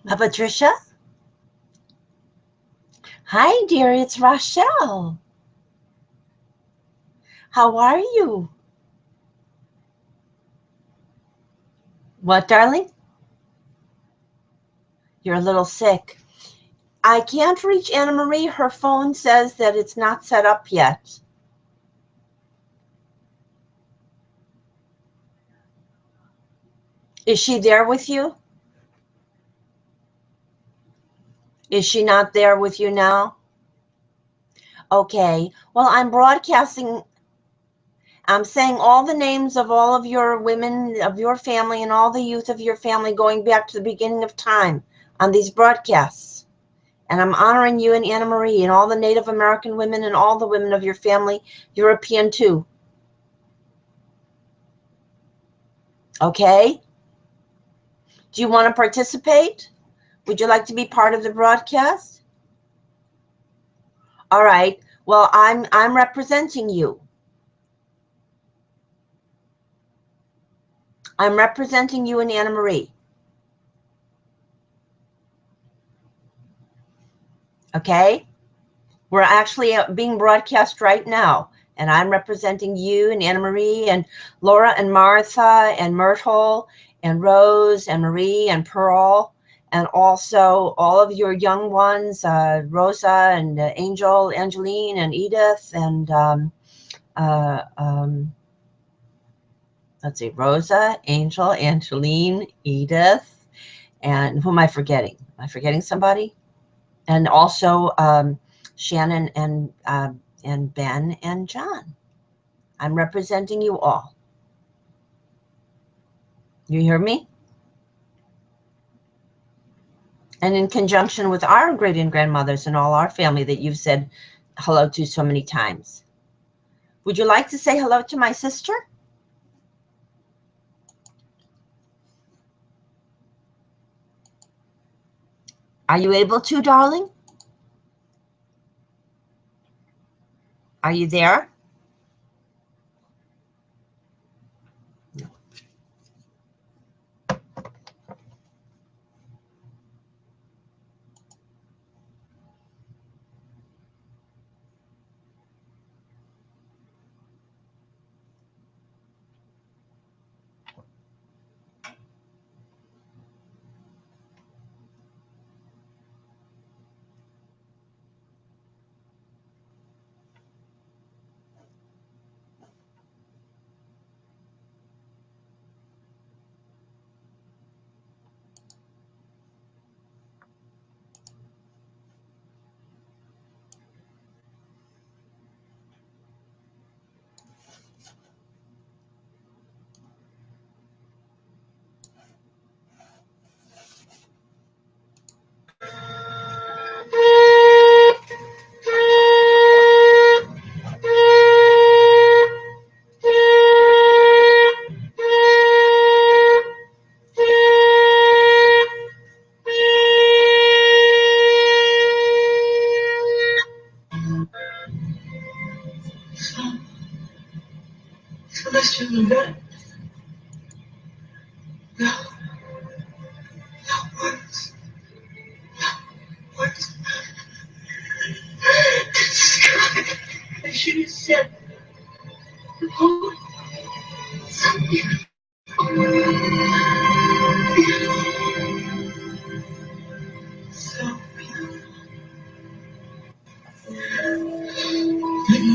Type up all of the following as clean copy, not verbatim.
Patricia? Hi, dear. It's Rochelle. How are you? What, darling? You're a little sick. I can't reach Anna Marie. Her phone says that it's not set up yet. Is she there with you? Is she not there with you now? Okay. Well, I'm broadcasting. I'm saying all the names of all of your women of your family and all the youth of your family going back to the beginning of time on these broadcasts. And I'm honoring you and Anna Marie and all the Native American women and all the women of your family, European too. Okay? Do you want to participate? Would you like to be part of the broadcast? All right. Well, I'm representing you. I'm representing you and Anna Marie. Okay? We're actually being broadcast right now. And I'm representing you and Anna Marie and Laura and Martha and Myrtle and Rose and Marie and Pearl. And also all of your young ones, Rosa and Angel, Angeline and Edith and let's see, Rosa, Angel, Angeline, Edith, and who am I forgetting? Am I forgetting somebody? And also Shannon and Ben and John. I'm representing you all. You hear me? And in conjunction with our great and grandmothers and all our family that you've said hello to so many times. Would you like to say hello to my sister? Are you able to, darling? Are you there?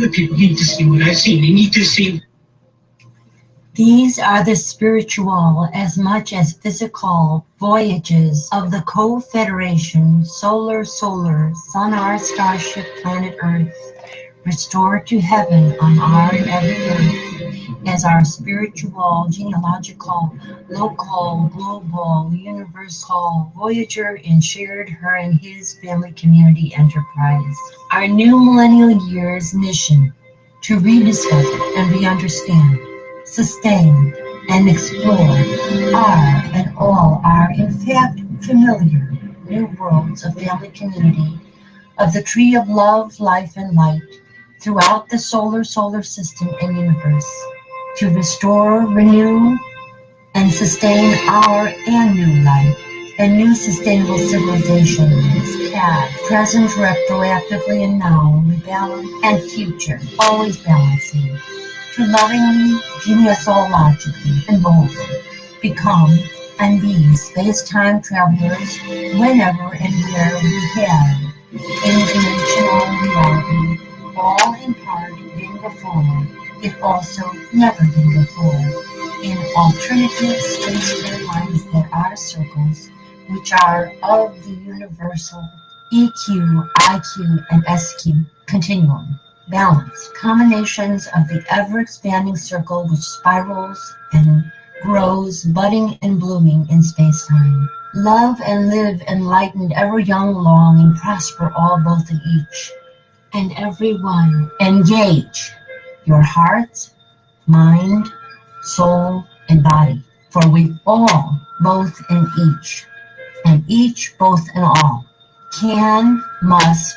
The people need to see what I've seen. They need to see. These are the spiritual as much as physical voyages of the Co-Federation Solar Sun, our starship, planet Earth, restored to heaven on our and every earth as our spiritual, genealogical, local, global, universal voyager and shared her and his family community enterprise. Our new millennial year's mission to rediscover and re-understand, sustain, and explore our and all our, in fact, familiar new worlds of family community, of the tree of love, life, and light throughout the solar system and universe, to restore, renew, and sustain our and new life and new sustainable civilizations, past, present, retroactively, and now, rebalance, and future, always balancing, to lovingly, genealogically, and boldly become and be space-time travelers whenever and where we have interdimensional reality, all in part been before, if also never been before, in alternative space timelines that are circles, which are of the universal EQ, IQ, and SQ continuum. Balance, combinations of the ever-expanding circle which spirals and grows, budding and blooming in space-time. Love and live enlightened, ever young, long, and prosper all both in each and every one. Engage your heart, mind, soul, and body, for we all, both in each, and each both in all, can, must,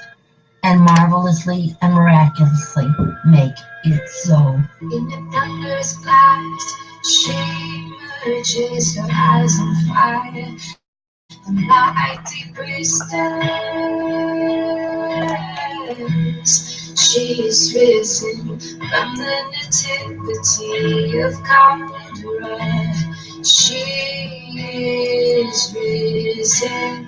and marvelously and miraculously make it so. In the thunderous blast, she merges, her eyes on fire, the mighty priestess. She is risen from the nativity of Conqueror. She is risen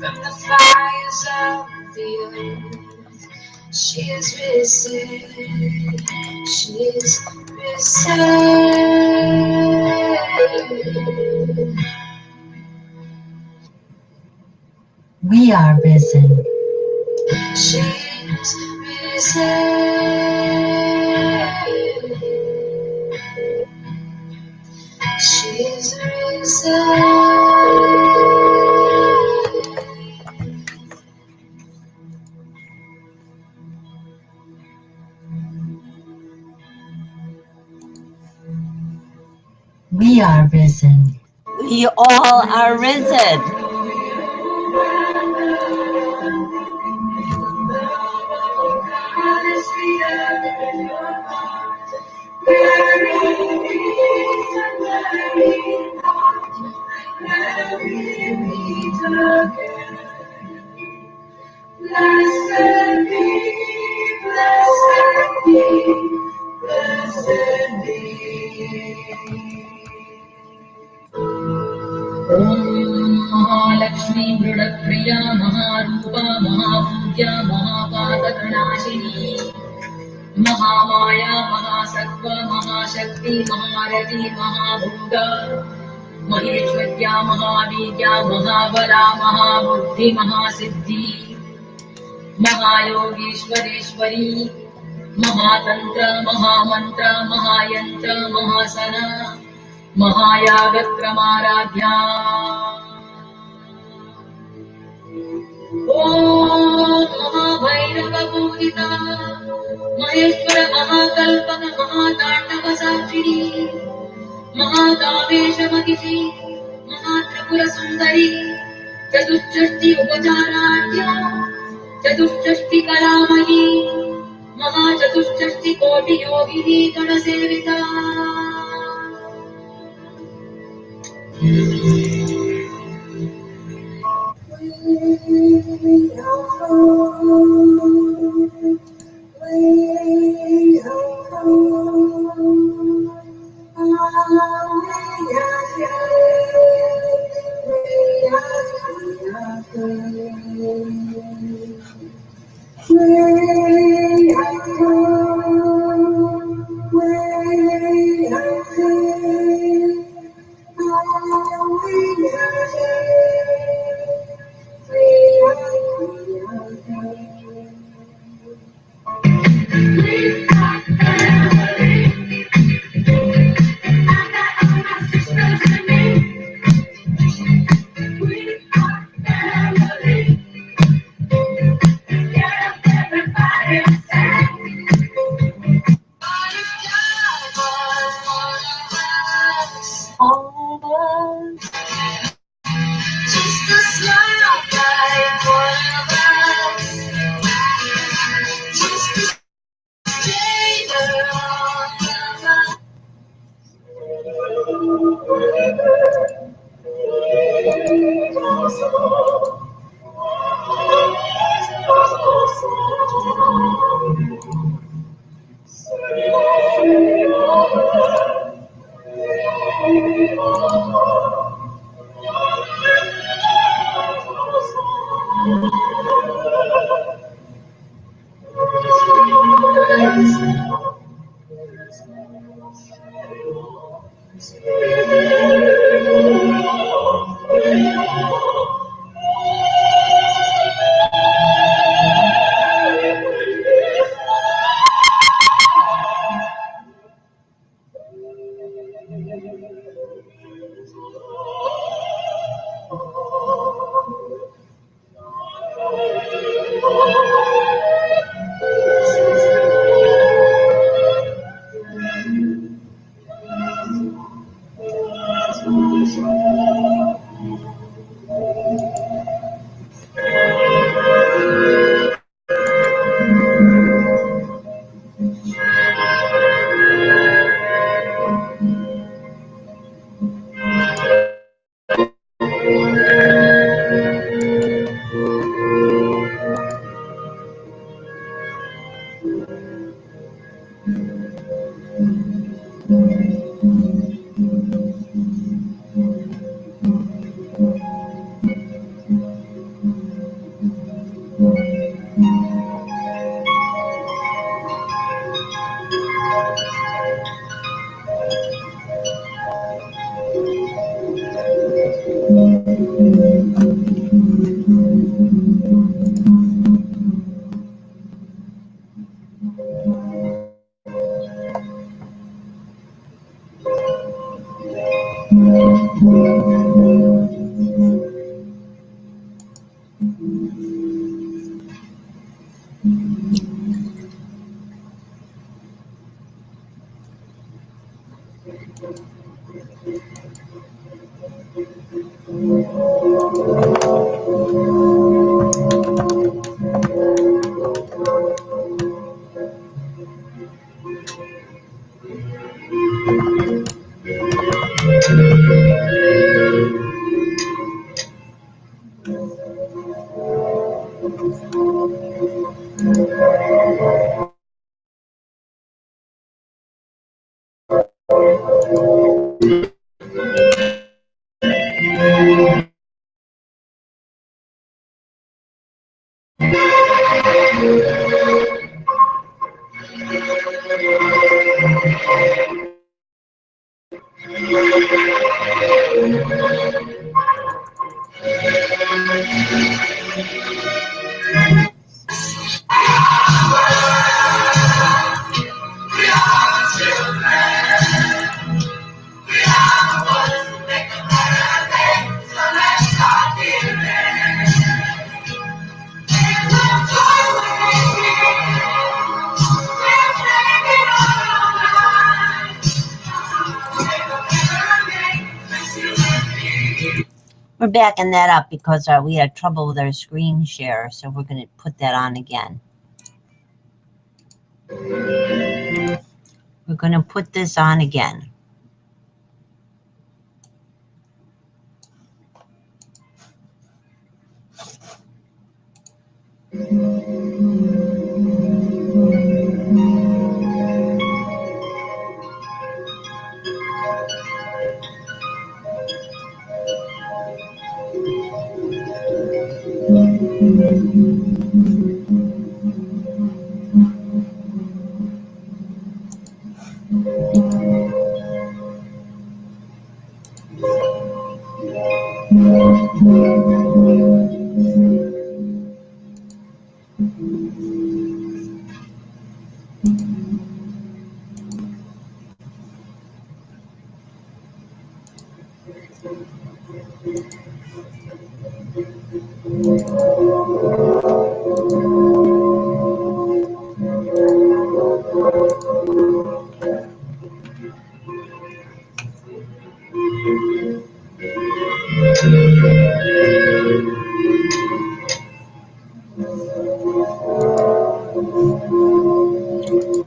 from the fires of the earth. She is risen, she is risen. We are risen. She is risen. She is risen. We are risen. We all are risen. Blessed be, blessed be, blessed be. Mahalakshmi मृडप्रिया महारूपा महापूज्या महापातकनाशिनी Mahamaya महासत्व महाशक्ति महारथी महाभूता महेश्वर्या महावीर्या महाबला महाबुद्धि महासिद्धि महायोगीश्वरेश्वरी महातंत्र महामंत्र महायंत्र महासना महायागत्रमाराध्या ॐ महाभैरवपूजिता महेश्वर महाकल्पक महाताण्डवसाक्षिणी महाकामेशमहिषी महात्रिपुरसुन्दरी चतुष्षष्टि उपचाराढ्या चतुष्षष्टि कलामयी महाचतुष्षष्टि कोटि योगिनी गणसेविता We're backing that up because we had trouble with our screen share, so we're going to put that on again. We're going to put this on again.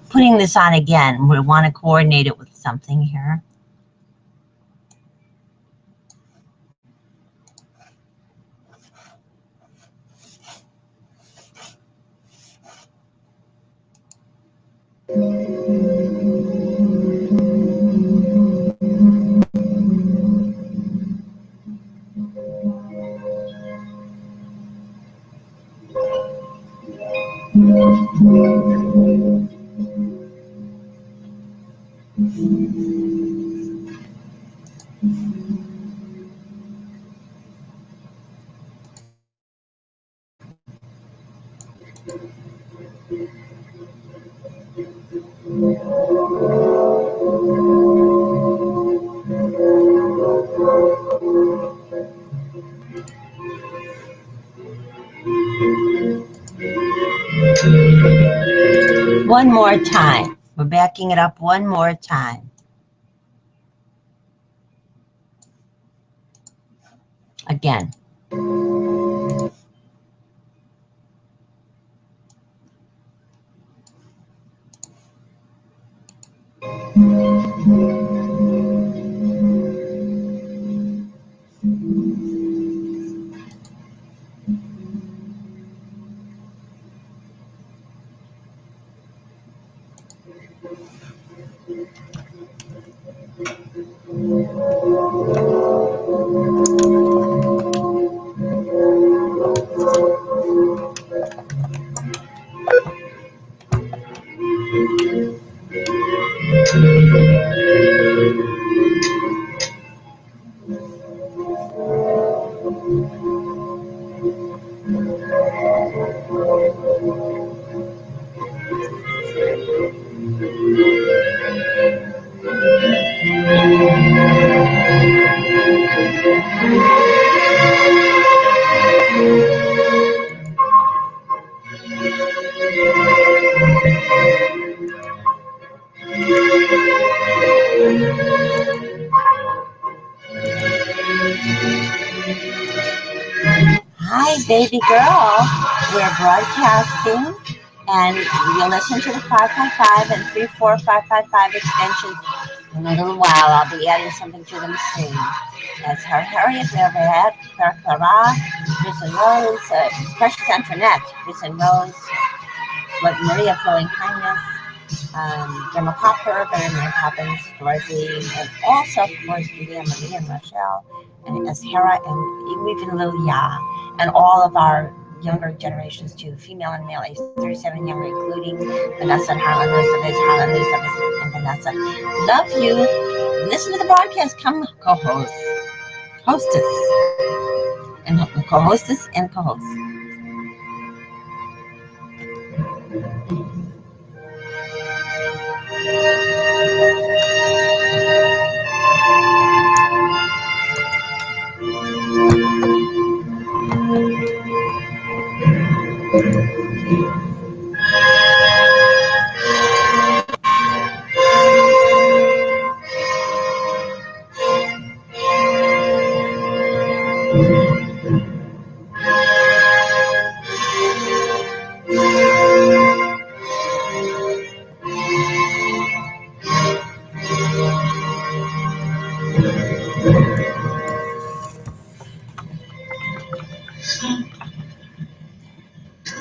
Putting this on again, we want to coordinate it with something here. One more time. We're backing it up one more time. Again. Hi, baby girl. We're broadcasting, and you'll listen to the 555 and 34555 extensions. In a little while, I'll be adding something to them soon. That's her Harriet, Everett, Clara, Chris and Rose, Precious Antoinette, Chris and Rose, like Maria Flowing Kindness, Grandma Popper, Barry Mary Poppins, Dorothy, and also, of course, Julia, Marie, and Rochelle, and Ashara, and even little Ya, and all of our younger generations too, female and male, age 37 younger, including Vanessa and Harlan Elizabeth, and Vanessa. Love you. Listen to the broadcast. Come co-host. Hostess. And co-hostess and co-host.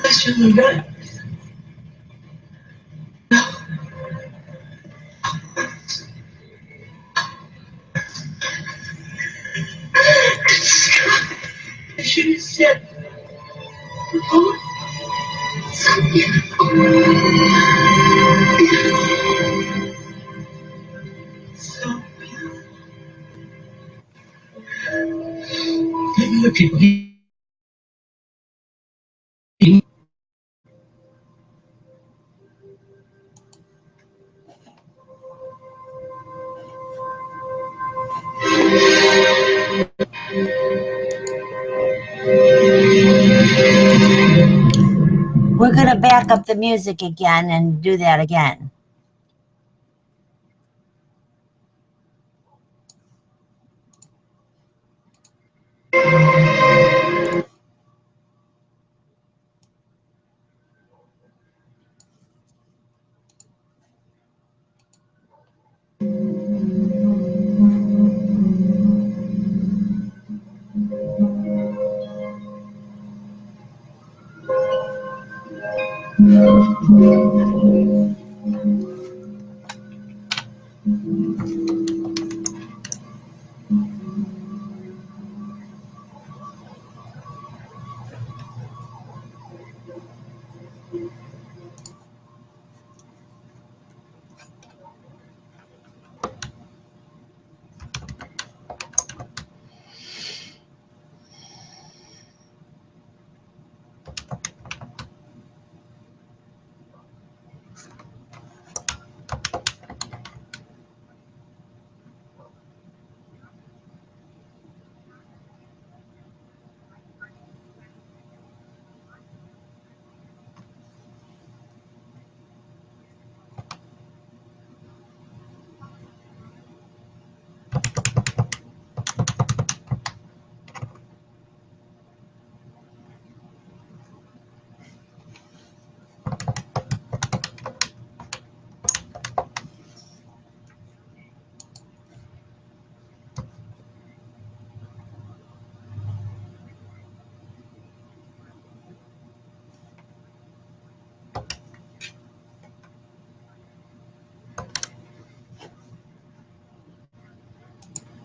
That's really good. I should have said, oh, so beautiful. So beautiful. Look at me. We're going to back up the music again and do that again.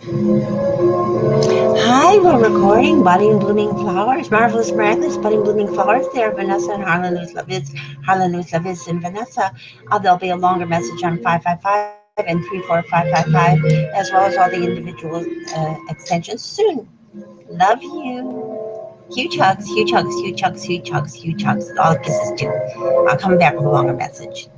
Hi, we're recording Budding Blooming Flowers, Marvelous Miraculous Budding Blooming Flowers there, Vanessa and Harlan Lewis Levis and Vanessa. There'll be a longer message on 555 and 34555, as well as all the individual extensions soon. Love you. Huge hugs, huge hugs, huge hugs, huge hugs, huge hugs. All the kisses too. I'll come back with a longer message.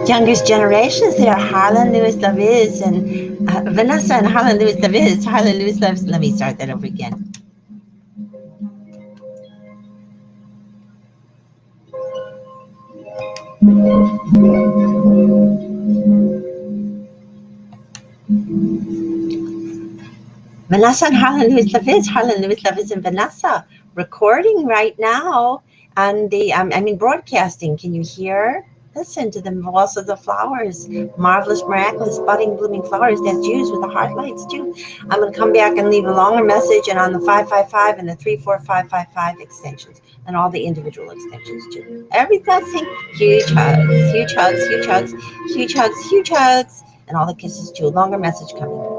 Youngest generations there, Harlan Lewis Levis and Vanessa and Harlan Lewis Levis. Harlan Lewis Levis. Let me start that over again. Vanessa and Harlan Lewis Levis and Vanessa recording right now on the broadcasting. Can you hear? Listen to the waltz of the flowers, marvelous, miraculous, budding, blooming flowers. That's used with the heart lights too. I'm going to come back and leave a longer message, and on the 555 and the 34555 extensions, and all the individual extensions too. Every blessing, huge hugs, huge hugs, huge hugs, huge hugs, huge hugs, and all the kisses too. Longer message coming.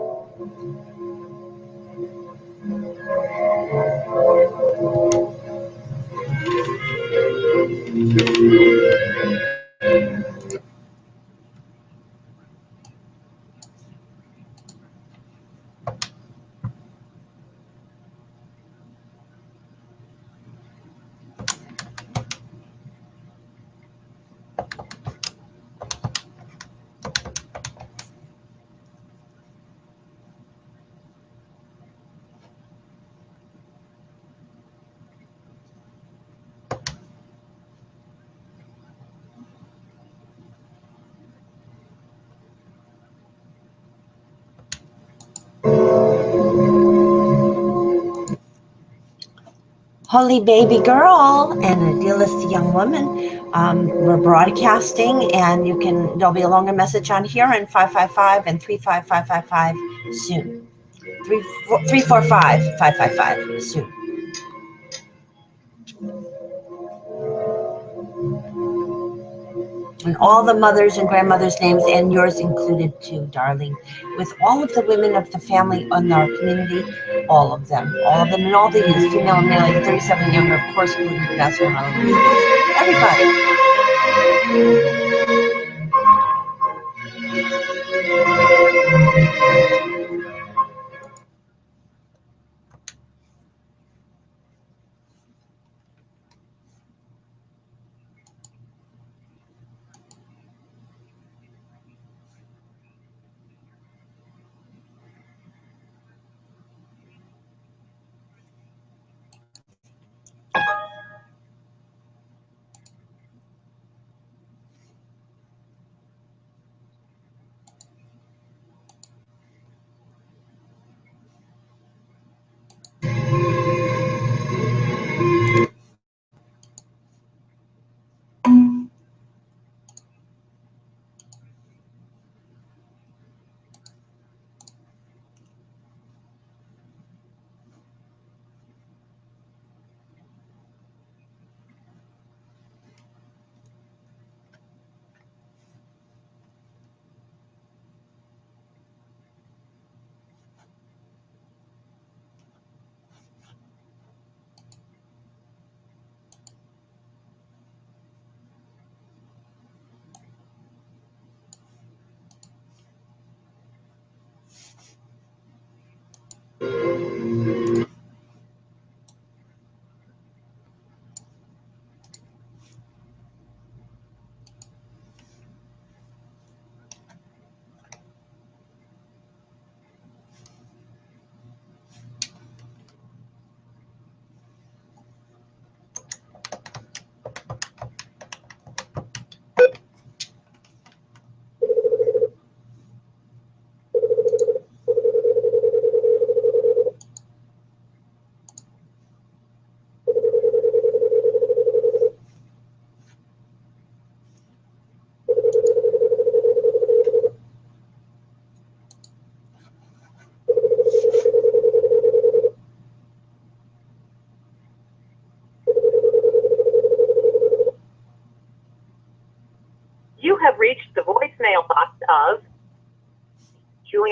Holy baby girl and idealist young woman. We're broadcasting, and there'll be a longer message on here in 555 and 35555 soon. 345555 soon. And all the mothers and grandmothers' names, and yours included too, darling. With all of the women of the family in our community, all of them, and all the youth, female and male, 37 and younger, of course, including Vanessa and Harlan. Everybody.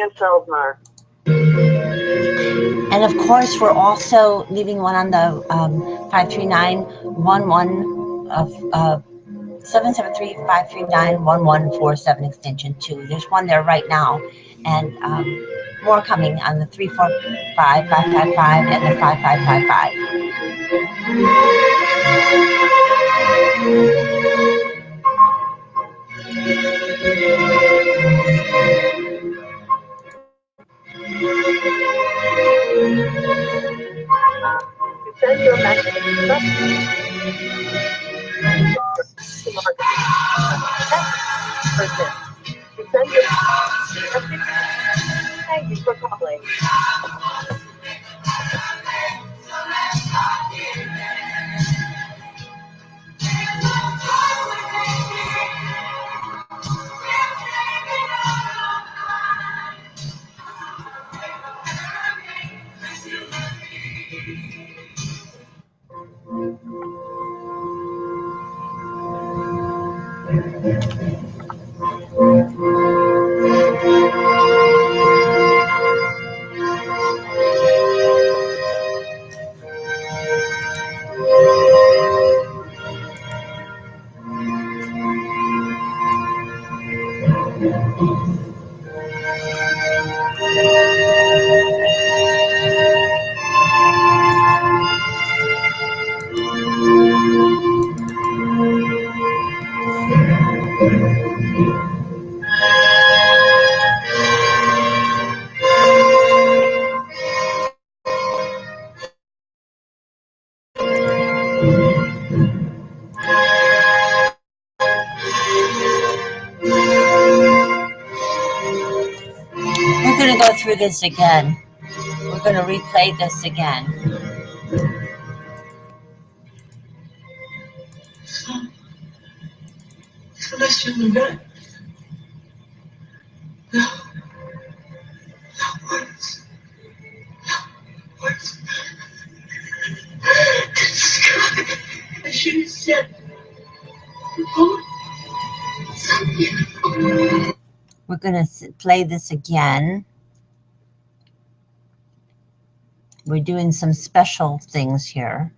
cancelled, Mark. And of course, we're also leaving one on the 53911 of 773-539-1147 extension 2. There's one there right now, and more coming on the 345-555 and the 5555. Send your message. Thank you for calling. We're going to go through this again. We're going to replay this again. So I shouldn't have done. No. What? I should have said. Oh, so beautiful. We're going to play this again. We're doing some special things here.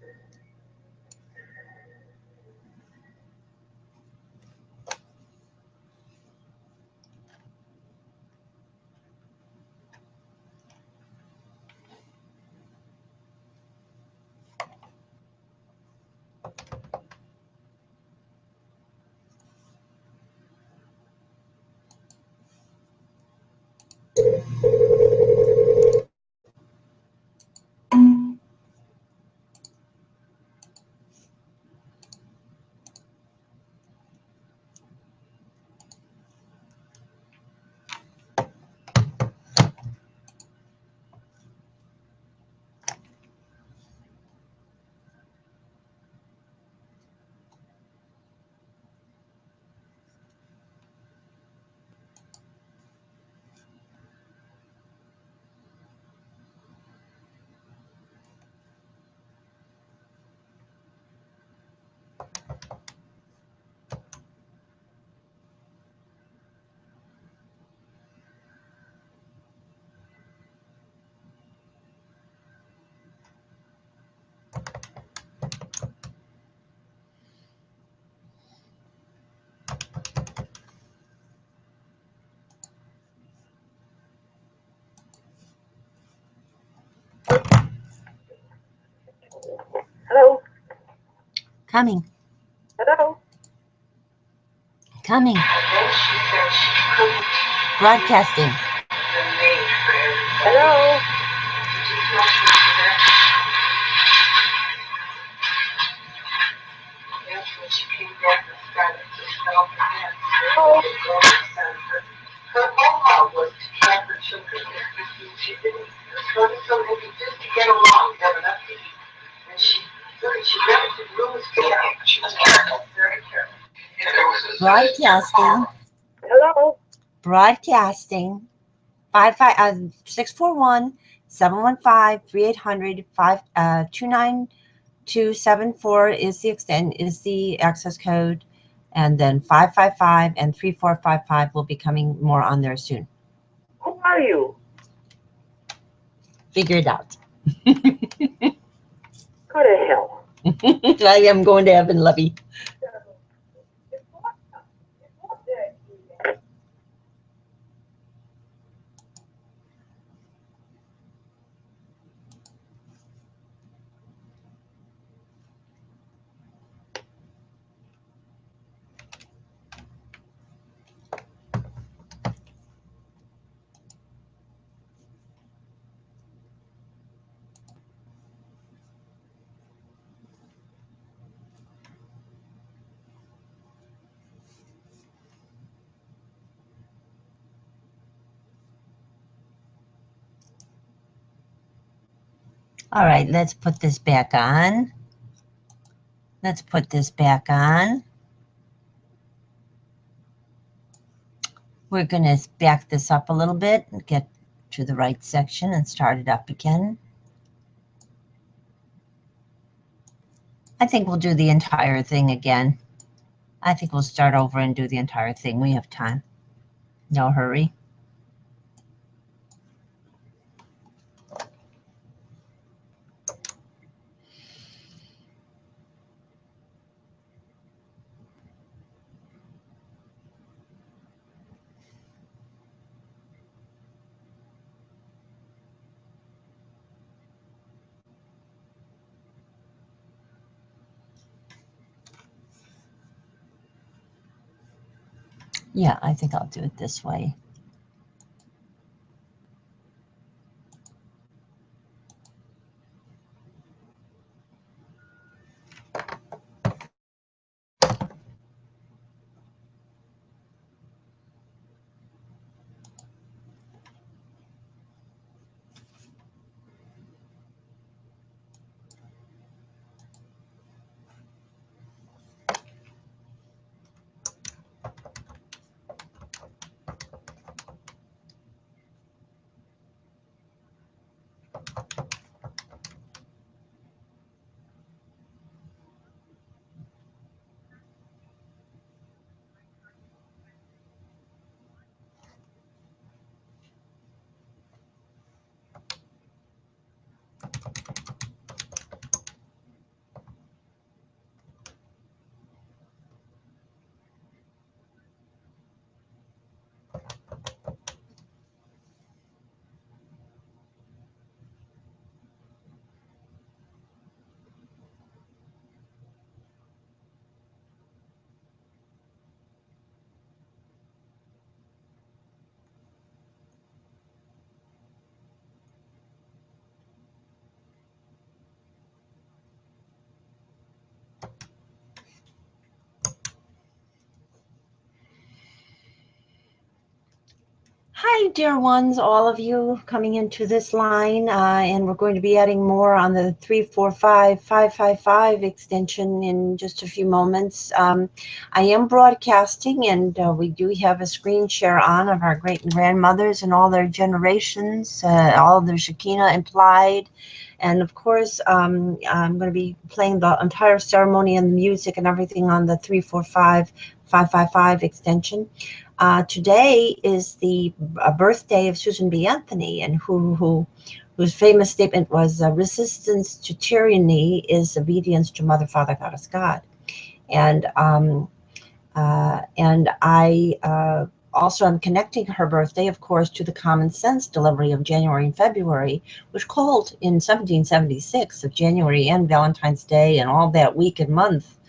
Hello? Coming. Hello? Coming. Broadcasting. Hello? Her goal was to track her children. She didn't. So they could just get along, have enough to eat. And she rented rooms together. She was careful, very careful. Broadcasting. Hello? Broadcasting. 641-715-3800 is the is the access code, and then 555 and 3455 will be coming more on there soon. Who are you? Figure it out. Go to hell. I am going to heaven, lovey. All right, let's put this back on. Let's put this back on. We're going to back this up a little bit and get to the right section and start it up again. I think we'll do the entire thing again. I think we'll start over and do the entire thing. We have time. No hurry. Yeah, I think I'll do it this way. Hi, dear ones, all of you coming into this line, and we're going to be adding more on the 345-555 extension in just a few moments. I am broadcasting, and we do have a screen share on of our great-grandmothers and all their generations, all of their Shekinah implied. And of course, I'm going to be playing the entire ceremony and the music and everything on the 345-555 extension. Today is the birthday of Susan B. Anthony, and whose famous statement was, resistance to tyranny is obedience to Mother, Father, Goddess, God. And I also am connecting her birthday, of course, to the Common Sense delivery of January and February, which called in 1776 of January and Valentine's Day and all that week and month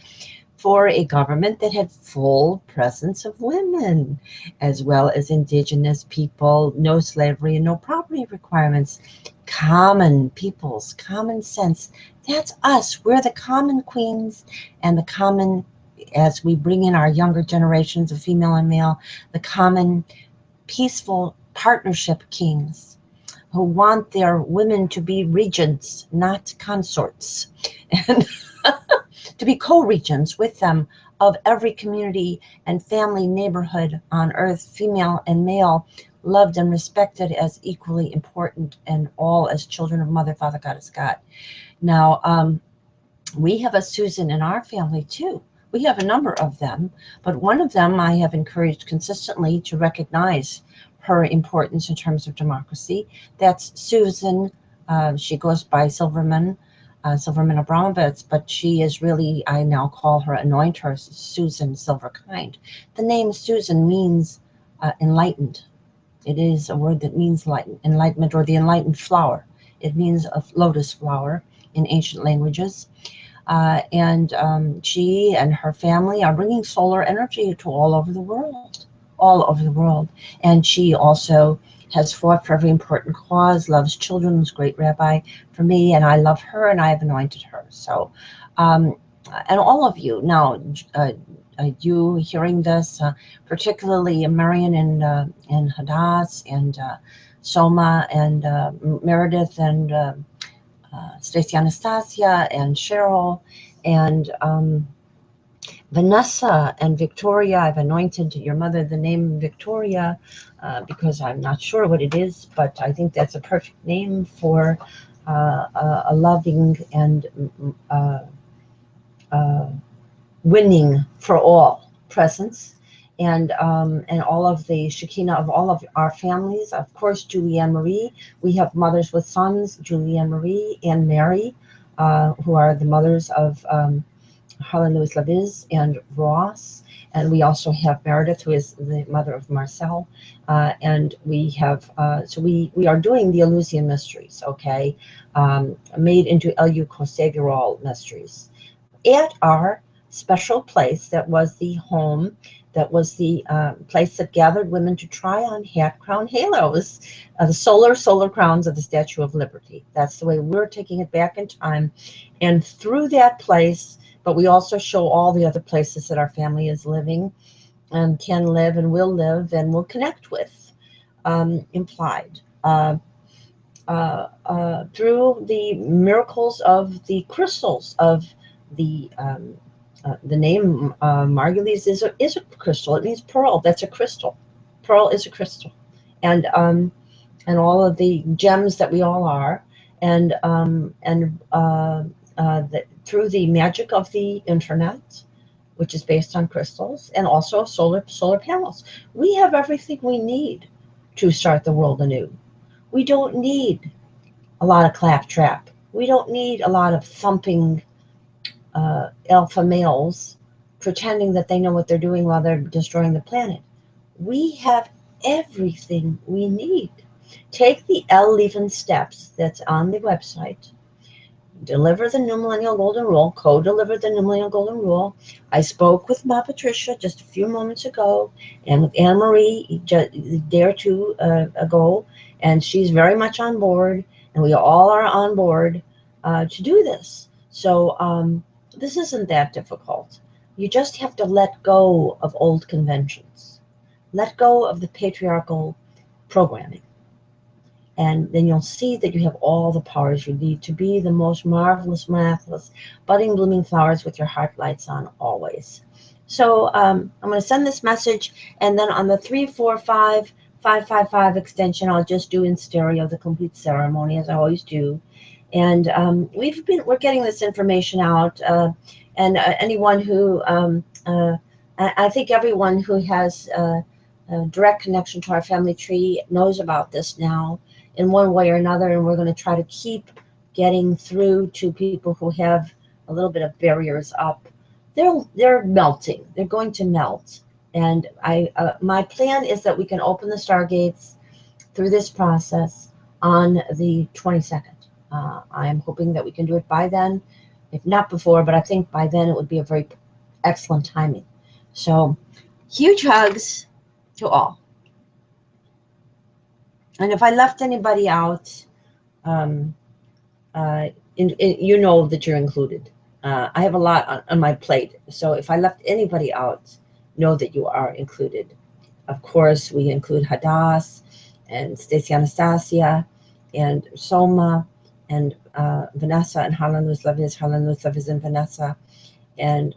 for a government that had full presence of women, as well as indigenous people, no slavery and no property requirements, common peoples, common sense. That's us. We're the common queens and the common, as we bring in our younger generations of female and male, the common peaceful partnership kings who want their women to be regents, not consorts, and to be co-regents with them of every community and family neighborhood on earth, female and male, loved and respected as equally important, and all as children of Mother, Father, Goddess, God. Now, we have a Susan in our family too. We have a number of them, but one of them I have encouraged consistently to recognize her importance in terms of democracy. That's Susan. She goes by Silverman Abramovitz, but she is really, I now call her, anoint her, Susan Silverkind. The name Susan means enlightened. It is a word that means enlightenment, or the enlightened flower. It means a lotus flower in ancient languages. She and her family are bringing solar energy to all over the world. And she also has fought for every important cause, loves children, was a great rabbi for me, and I love her, and I have anointed her. So, and all of you now, you hearing this, particularly Marion and Hadass and Soma and Meredith and Stacey, Anastasia and Cheryl and Vanessa and Victoria. I've anointed your mother the name Victoria because I'm not sure what it is, but I think that's a perfect name for a loving and winning for all presence, and all of the Shekinah of all of our families. Of course, Julianne Marie. We have mothers with sons, Julianne Marie and Mary, who are the mothers of Harlan-Louis Leviz and Ross, and we also have Meredith, who is the mother of Marcel, and we have so we are doing the Eleusinian mysteries, okay, made into Elu Kosevirol mysteries at our special place that was the home, that was the place that gathered women to try on hat crown halos, the solar crowns of the Statue of Liberty. That's the way we're taking it back in time, and through that place. But we also show all the other places that our family is living and can live and will connect with, implied through the miracles of the crystals of the name Margulies is a crystal. It means pearl. That's a crystal. Pearl is a crystal, and all of the gems that we all are, and through the magic of the internet, which is based on crystals, and also solar panels. We have everything we need to start the world anew. We don't need a lot of claptrap. We don't need a lot of thumping alpha males pretending that they know what they're doing while they're destroying the planet. We have everything we need. Take the 11 steps that's on the website. Deliver the New Millennial Golden Rule, co-deliver the New Millennial Golden Rule. I spoke with Ma Patricia just a few moments ago, and with Anne Marie a day or two ago, and she's very much on board, and we all are on board to do this. So this isn't that difficult. You just have to let go of old conventions. Let go of the patriarchal programming. And then you'll see that you have all the powers you need to be the most marvelous, miraculous, budding, blooming flowers with your heart lights on always. So I'm going to send this message, and then on the 345-555 extension, I'll just do in stereo the complete ceremony, as I always do. And we're getting this information out, and anyone who I think everyone who has a direct connection to our family tree knows about this now in one way or another, and we're going to try to keep getting through to people who have a little bit of barriers up. They're melting. They're going to melt, and my plan is that we can open the stargates through this process on the 22nd. I am hoping that we can do it by then, if not before, but I think by then it would be a very excellent timing. So huge hugs to all. And if I left anybody out, you know that you're included. I have a lot on my plate, so if I left anybody out, know that you are included. Of course, we include Hadass and Stacey, Anastasia and Soma and Vanessa and Harlan-Louis Leviz and Vanessa and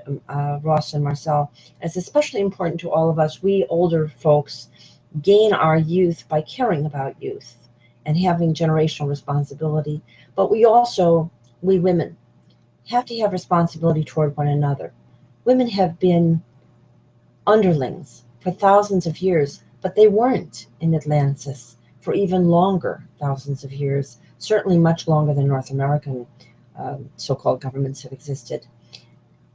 Ross and Marcel. It's especially important to all of us. We older folks gain our youth by caring about youth and having generational responsibility. But we women, have to have responsibility toward one another. Women have been underlings for thousands of years, but they weren't in Atlantis for even longer, thousands of years, certainly much longer than North American so-called governments have existed.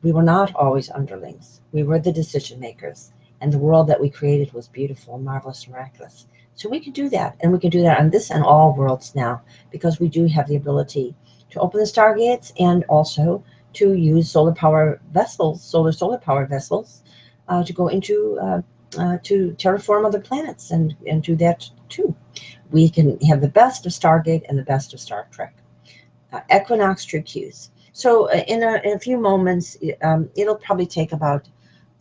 We were not always underlings. We were the decision makers, and the world that we created was beautiful, marvelous, miraculous. So we can do that, and we can do that on this and all worlds now, because we do have the ability to open the stargates and also to use solar power vessels, solar power vessels, to go into to terraform other planets and do that too. We can have the best of Stargate and the best of Star Trek. Equinox True Cues. So in a few moments, it'll probably take about,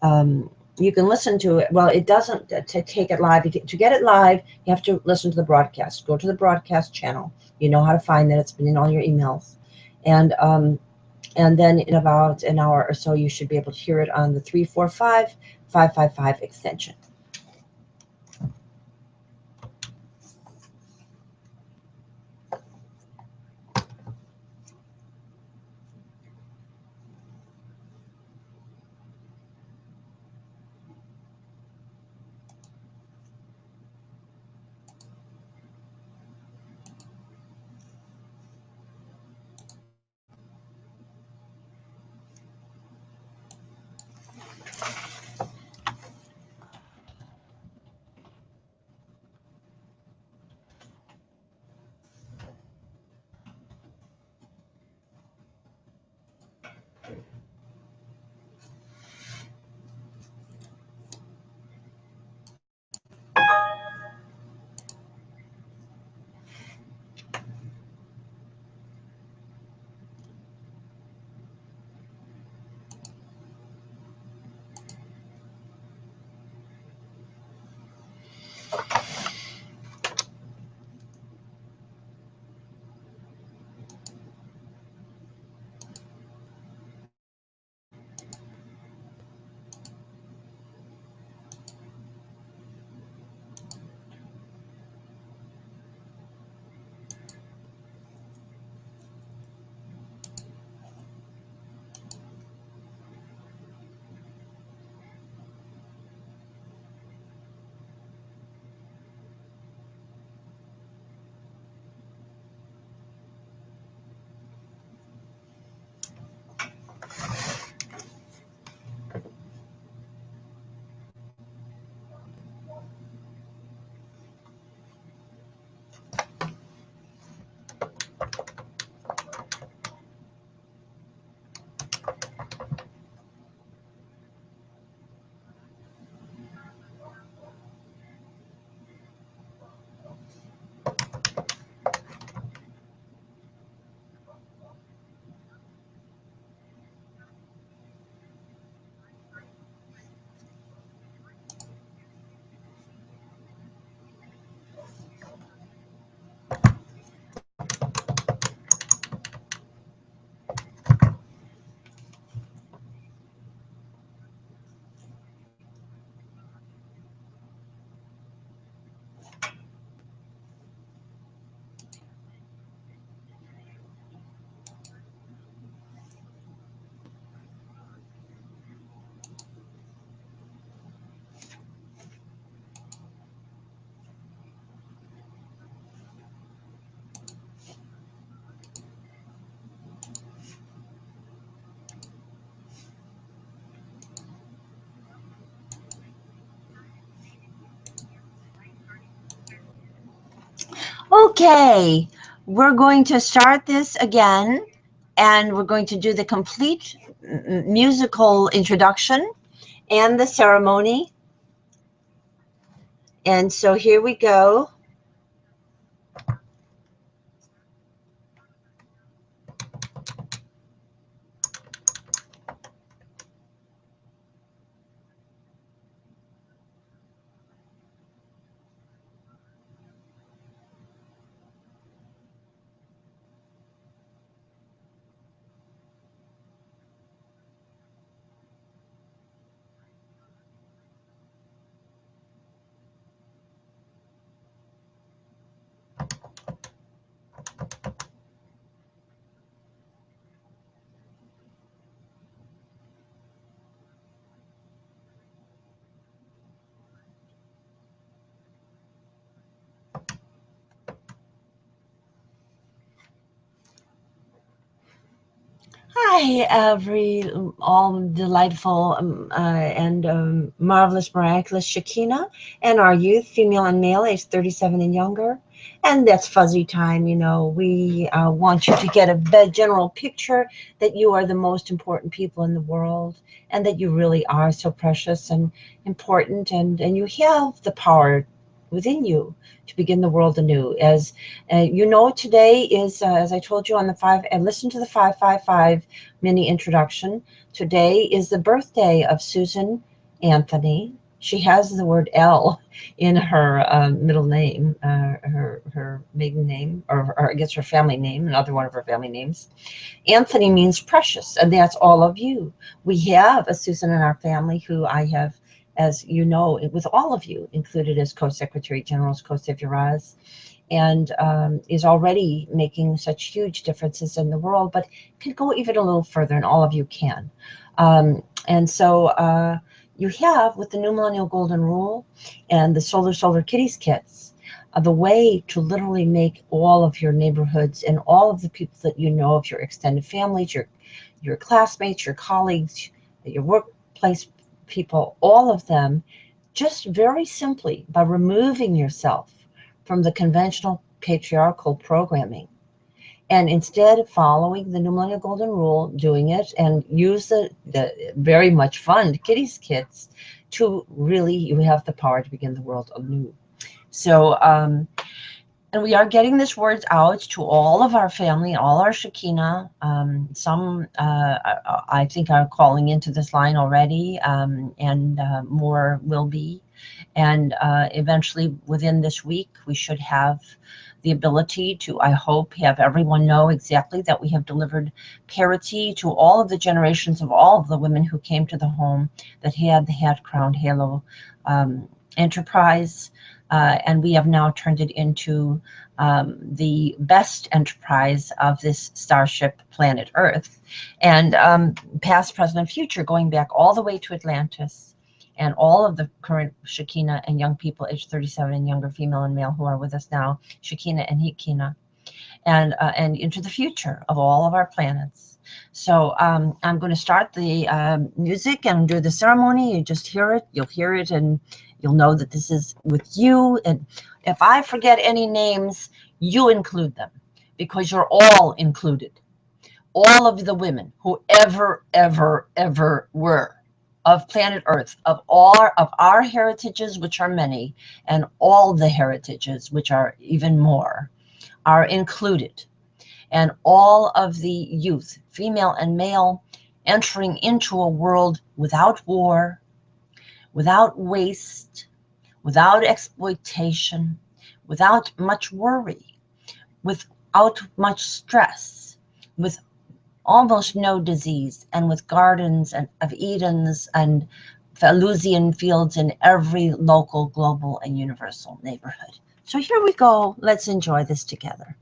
you can listen to it. Well, it doesn't to take it live. To get it live, you have to listen to the broadcast. Go to the broadcast channel. You know how to find that. It's been in all your emails. And then in about an hour or so, you should be able to hear it on the 345-555 extension. Okay, we're going to start this again, and we're going to do the complete musical introduction and the ceremony. And so here we go. Hi, all delightful and marvelous, miraculous Shekinah, and our youth, female and male, age 37 and younger. And that's fuzzy time, you know. We want you to get a general picture that you are the most important people in the world, and that you really are so precious and important, and you have the power within you to begin the world anew. As you know, today is, as I told you on the 5, and listen to the 555 mini introduction. Today is the birthday of Susan Anthony. She has the word L in her middle name, her maiden name, or I guess her family name, another one of her family names. Anthony means precious, and that's all of you. We have a Susan in our family who I have, as you know, with all of you, included as Co-Secretary General, Co-Seviraz, and is already making such huge differences in the world, but can go even a little further, and all of you can. And so you have, with the New Millennial Golden Rule and the Solar Kitties kits, the way to literally make all of your neighborhoods and all of the people that you know of your extended families, your classmates, your colleagues, your workplace people, all of them, just very simply by removing yourself from the conventional patriarchal programming, and instead following the New Millennial Golden Rule, doing it, and use the very much fun Kitties kits to really, you have the power to begin the world anew. So, and we are getting this words out to all of our family, all our Shekinah. Some, I think, are calling into this line already, and more will be. And eventually, within this week, we should have the ability to, I hope, have everyone know exactly that we have delivered parity to all of the generations of all of the women who came to the home that had the Hat Crown Halo enterprise. And we have now turned it into the best enterprise of this starship, planet Earth, and past, present, and future, going back all the way to Atlantis, and all of the current Shekinah and young people aged 37 and younger, female and male, who are with us now, Shekinah and Hekina, and into the future of all of our planets. So I'm going to start the music and do the ceremony. You just hear it, you'll hear it, and you'll know that this is with you. And if I forget any names, you include them, because you're all included. All of the women who ever were of planet Earth, of all of our heritages, which are many, and all the heritages, which are even more, are included. And all of the youth, female and male, entering into a world without war, without waste, without exploitation, without much worry, without much stress, with almost no disease, and with gardens of Edens and Elysian fields in every local, global, and universal neighborhood. So here we go. Let's enjoy this together.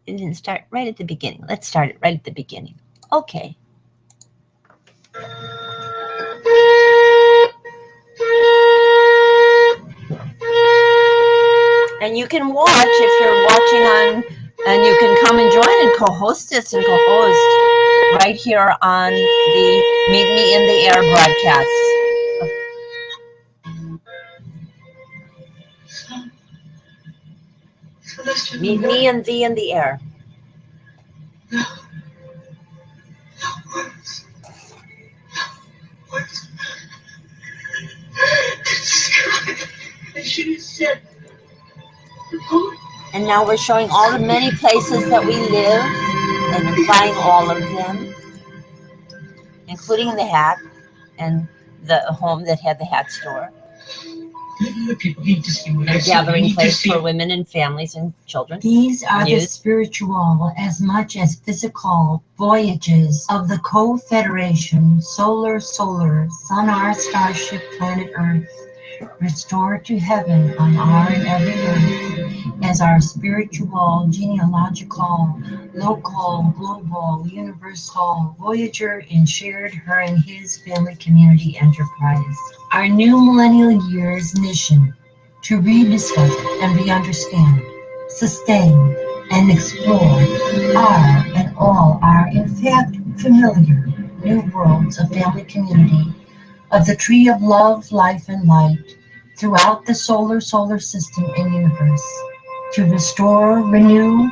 It didn't start right at the beginning. Let's start it right at the beginning. Okay. And you can watch if you're watching on, and you can come and join and co-host this and co-host right here on the Meet Me in the Air broadcast. Meet me and thee in the air. No. No words. No words. I should have said. And now we're showing all the many places that we live and implying all of them, including the hat and the home that had the hat store. People need to see what I A gathering place for women and families and children. These are the spiritual as much as physical voyages of the Co-Federation Solar Sun-R starship planet Earth, restored to heaven on our and every earth, as our spiritual, genealogical, local, global, universal voyager in shared her and his family community enterprise. Our new millennial year's mission to rediscover and re-understand, sustain, and explore are and all are in fact familiar new worlds of family community, of the tree of love, life, and light throughout the solar system and universe, to restore, renew,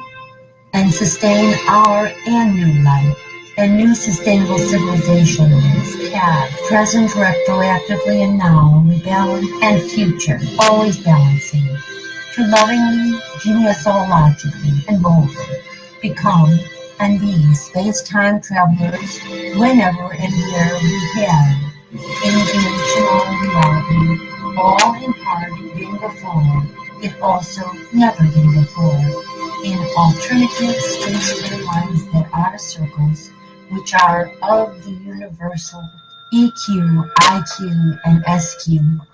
and sustain our and new life and new sustainable civilizations, past, present, retroactively, and now, rebalance, and future, always balancing, to lovingly, genealogically, and boldly become and be space-time travelers whenever and where we have interdimensional reality, all in part been before, if also never been before, in alternative space timelines that are circles, which are of the universal EQ, IQ, and SQ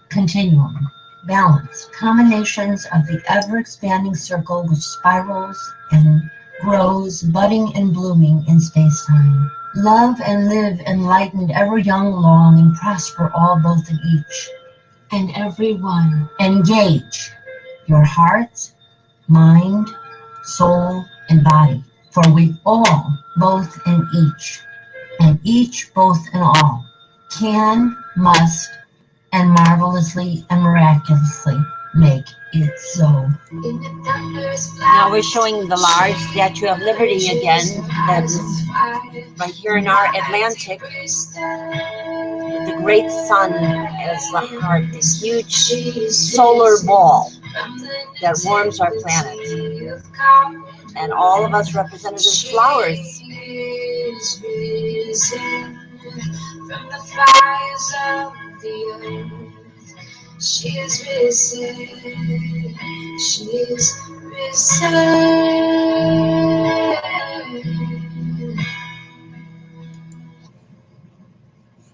continuum, balance, combinations of the ever-expanding circle which spirals and grows, budding and blooming in space-time. Love and live enlightened, ever young, long, and prosper all both in each and every one. Engage your heart, mind, soul, and body, for we all, both in each, and each both in all, can, must, and marvelously and miraculously make it so. Now we're showing the large Statue of Liberty again, that is right here in our Atlantic, with the great sun as the heart, this huge solar ball that warms our planet, and all of us represented as flowers. From the fires of the earth, she is risen, she is risen.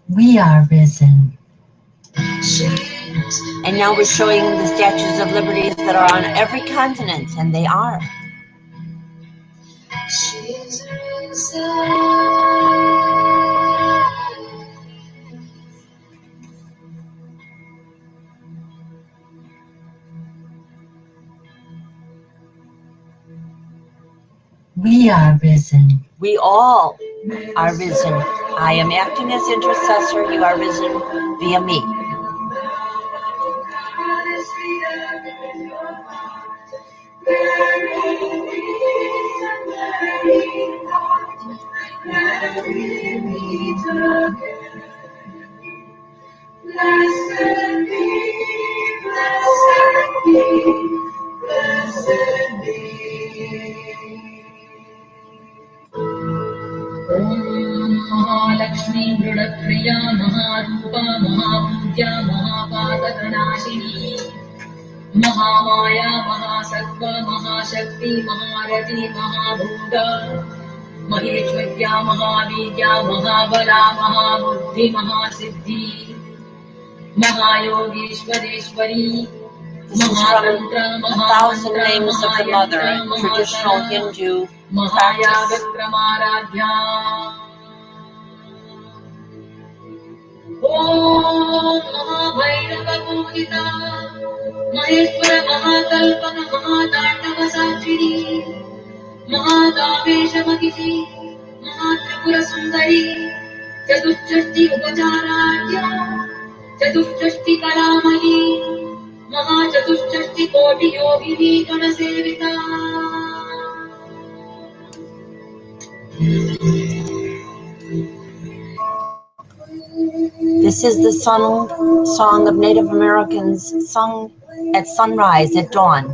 We are risen. And now we're showing the statues of liberties that are on every continent, and they are. She is risen. We are risen. We all are risen. I am acting as intercessor. You are risen via me. Mahalakshmi मृडप्रिया महारूपा महापूज्या महापातकनाशिनी Mahamaya महासत्त्व महाशक्ति महारथी महाभोगा महेश्वर्या महावीर्या महाबला महाबुद्धि महासिद्धि महायोगीश्वरेश्वरी. This is from 1,000 names of the mother, traditional Hindu practice. Om Mahabhairava Pujita Maheshwara Mahakalpana Mahadandava Sakshini Mahadaveshamagiti Mahatripura Sundari Chatushshashti Upachararya Chatushshashti Kalamayi Mahachatushshashti Koti Yogini Ganasevita. This is the song of Native Americans sung at sunrise, at dawn.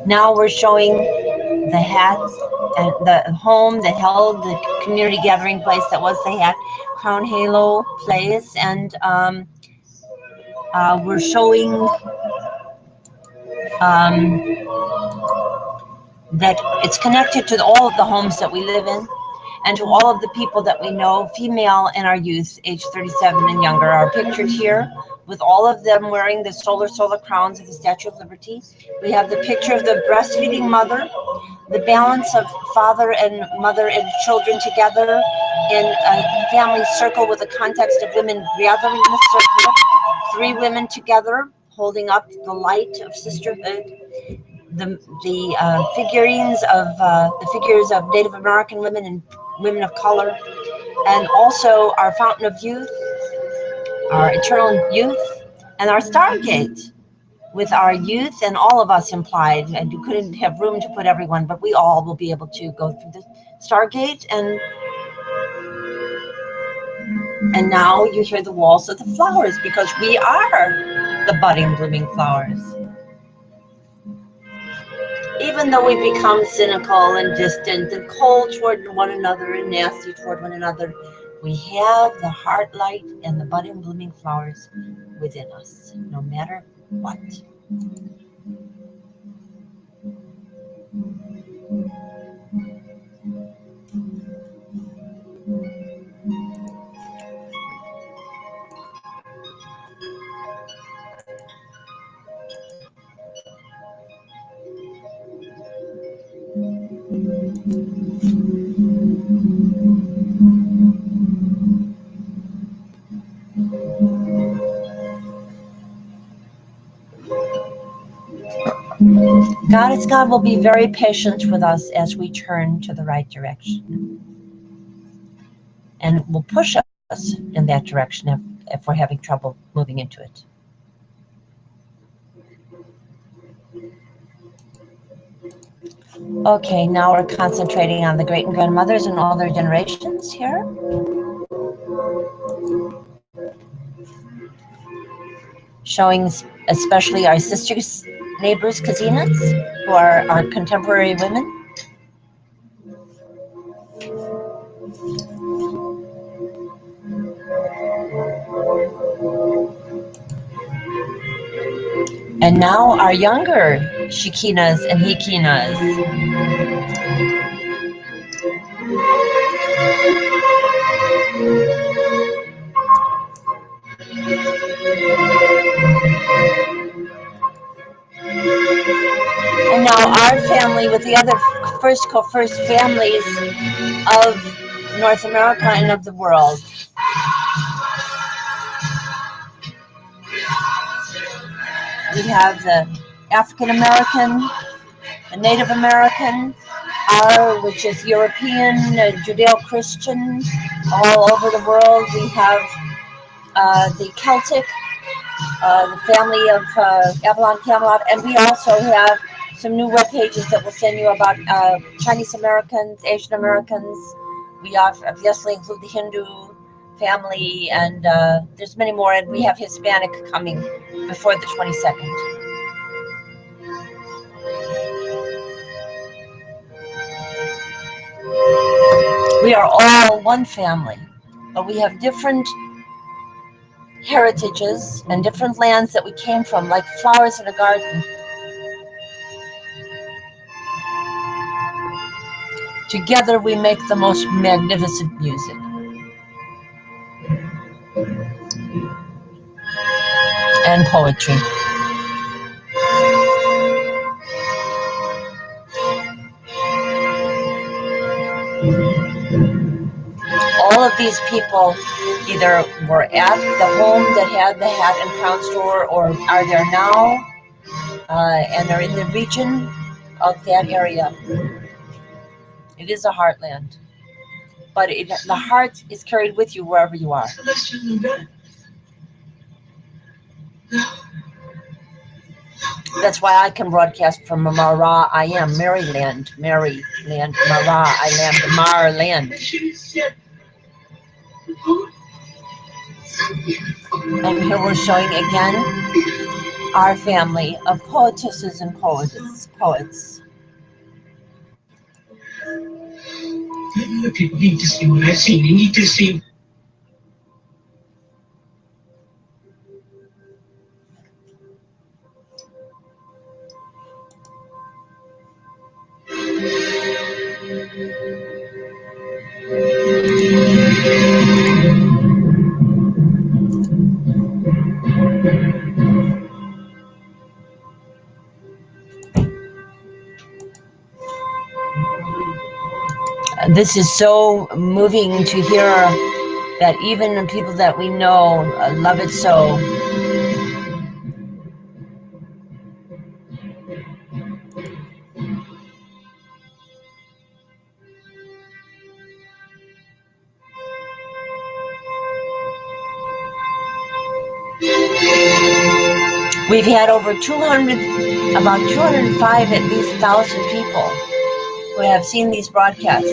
Now we're showing the hat and the home that held the community gathering place that was the hat, Crown Halo place, and we're showing that it's connected to all of the homes that we live in and to all of the people that we know, female and our youth, age 37 and younger, are pictured here with all of them wearing the solar crowns of the Statue of Liberty. We have the picture of the breastfeeding mother, the balance of father and mother and children together in a family circle with a context of women gathering in a circle, 3 women together holding up the light of sisterhood. The figurines of the figures of Native American women and women of color, and also our fountain of youth, our eternal youth, and our stargate with our youth and all of us implied. And you couldn't have room to put everyone, but we all will be able to go through the stargate. And now you hear the walls of the flowers, because we are the budding, blooming flowers. Even though we become cynical and distant and cold toward one another and nasty toward one another, we have the heart light and the budding, blooming flowers within us, no matter what. God will be very patient with us as we turn to the right direction, and will push us in that direction if we're having trouble moving into it. Okay, now we're concentrating on the great and grandmothers and all their generations here. Showing especially our sisters, neighbors, cousinas, who are our contemporary women. And now our younger Shikinas and Hikinas. And now our family with the other first families of North America and of the world. We have the African American, the Native American, which is European, Judeo-Christian, all over the world. We have the Celtic, the family of Avalon Camelot, and we also have some new web pages that will send you about Chinese Americans, Asian Americans. We obviously include the Hindu family, and there's many more, and we have Hispanic coming before the 22nd. We are all one family, but we have different heritages and different lands that we came from, like flowers in a garden. Together we make the most magnificent music. And poetry. All of these people either were at the home that had the hat and crown store, or are there now, and are in the region of that area. It is a heartland, but the heart is carried with you wherever you are. That's why I can broadcast from Mara. I am Maryland, Mara. I am Marland. And here we're showing again our family of poetesses and poets. People need to see what I see. They need to see. This is so moving to hear that even the people that we know love it so. We've had over 200, about 205 at least 1,000 people who have seen these broadcasts.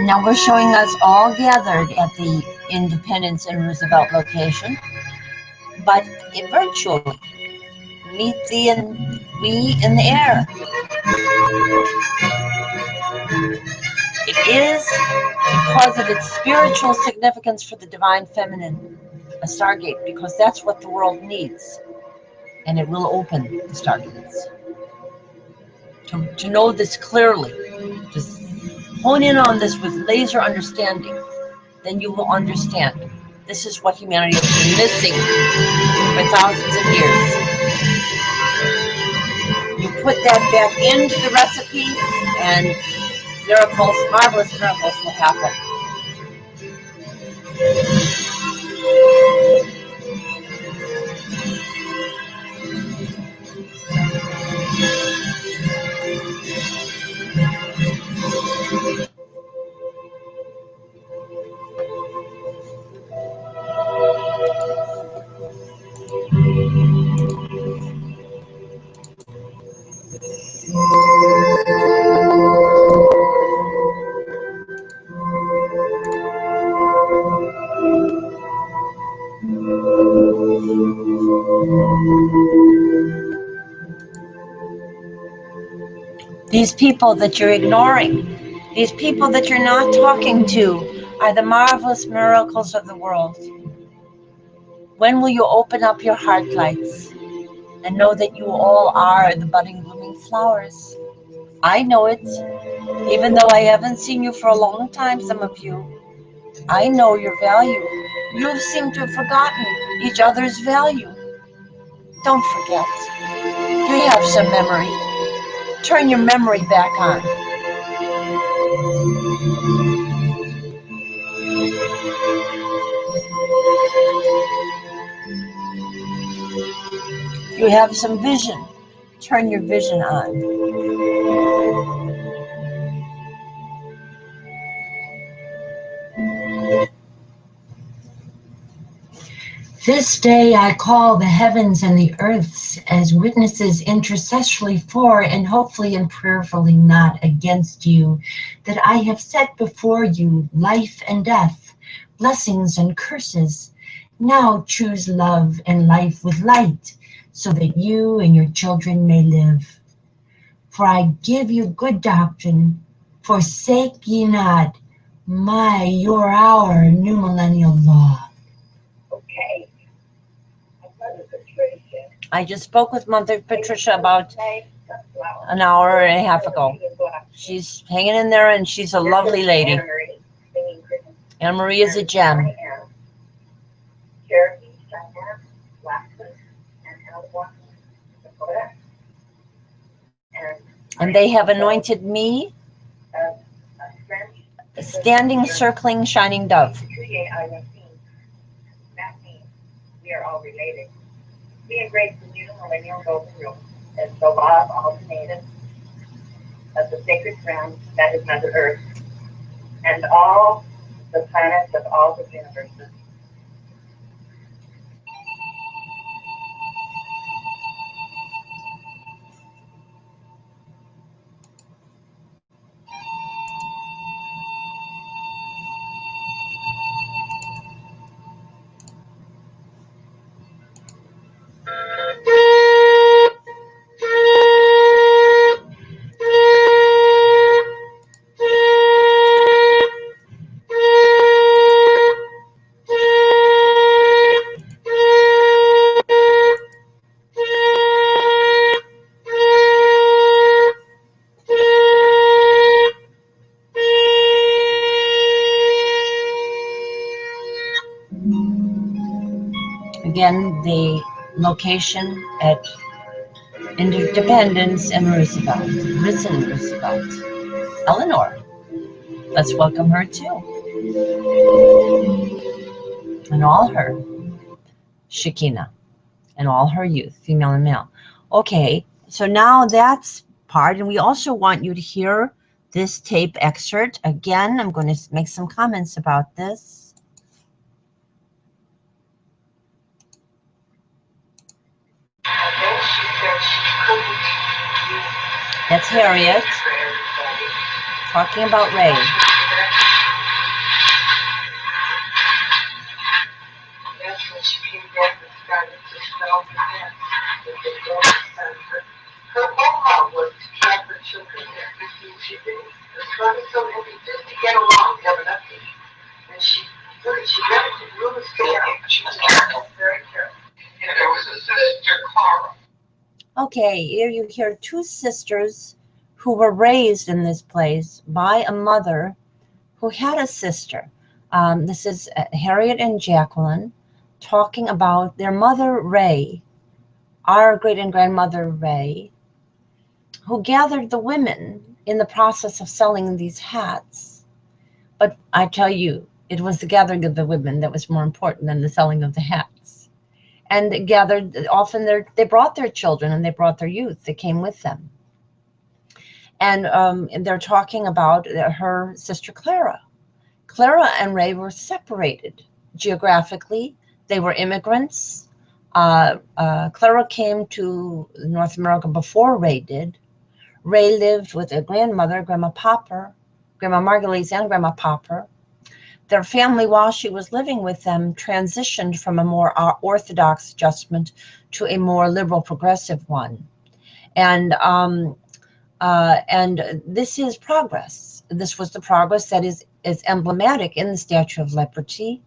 Now we're showing us all gathered at the Independence and Roosevelt location, but virtually. Meet thee and we in the air. It is because of its spiritual significance for the divine feminine, a stargate, because that's what the world needs, and it will open the stargates. To know this clearly, just hone in on this with laser understanding, then you will understand. This is what humanity has been missing for thousands of years. You put that back into the recipe and miracles, marvelous miracles will happen. These people that you're ignoring, these people that you're not talking to, are the marvelous miracles of the world. When will you open up your heart lights and know that you all are the budding, blooming flowers? I know it, even though I haven't seen you for a long time, some of you. I know your value. You seem to have forgotten each other's value. Don't forget. You have some memory. Turn your memory back on. You have some vision. Turn your vision on. This day I call the heavens and the earths as witnesses intercessorily for and hopefully and prayerfully not against you, that I have set before you life and death, blessings and curses. Now choose love and life with light, so that you and your children may live. For I give you good doctrine, forsake ye not your our new millennial law. Okay. I just spoke with Mother Patricia about an hour and a half ago. She's hanging in there and she's a lovely lady. Anna Marie is a gem. And they have anointed me Standing, circling, shining dove. That means we are all related. We embrace the new millennial golden rule as the law of Alltimate of the sacred ground that is Mother Earth and all the planets of all the universes. Again, the location at Independence and Roosevelt. Eleanor. Let's welcome her too. And all her Shekinah and all her youth, female and male. Okay, so now that's part, and we also want you to hear this tape excerpt. Again, I'm going to make some comments about this. That's Harriet talking about Ray. That's when she came back and started to spell again with the daughter. Her goal was to track her children there. She didn't try to so heavy just to get along, have enough to eat. And she got into real estate. She was very careful. And there was a sister, Clara. Okay, here you hear two sisters who were raised in this place by a mother who had a sister. This is Harriet and Jacqueline talking about their mother, Ray, our great-grandmother, Ray, who gathered the women in the process of selling these hats. But I tell you, it was the gathering of the women that was more important than the selling of the hats. And they gathered, often they brought their children and they brought their youth that came with them. And they're talking about her sister Clara. Clara and Ray were separated geographically. They were immigrants. Clara came to North America before Ray did. Ray lived with a grandmother, Grandma Popper, Grandma Margulies and Grandma Popper. Their family, while she was living with them, transitioned from a more orthodox adjustment to a more liberal progressive one. And this is progress. This was the progress that is emblematic in the Statue of Liberty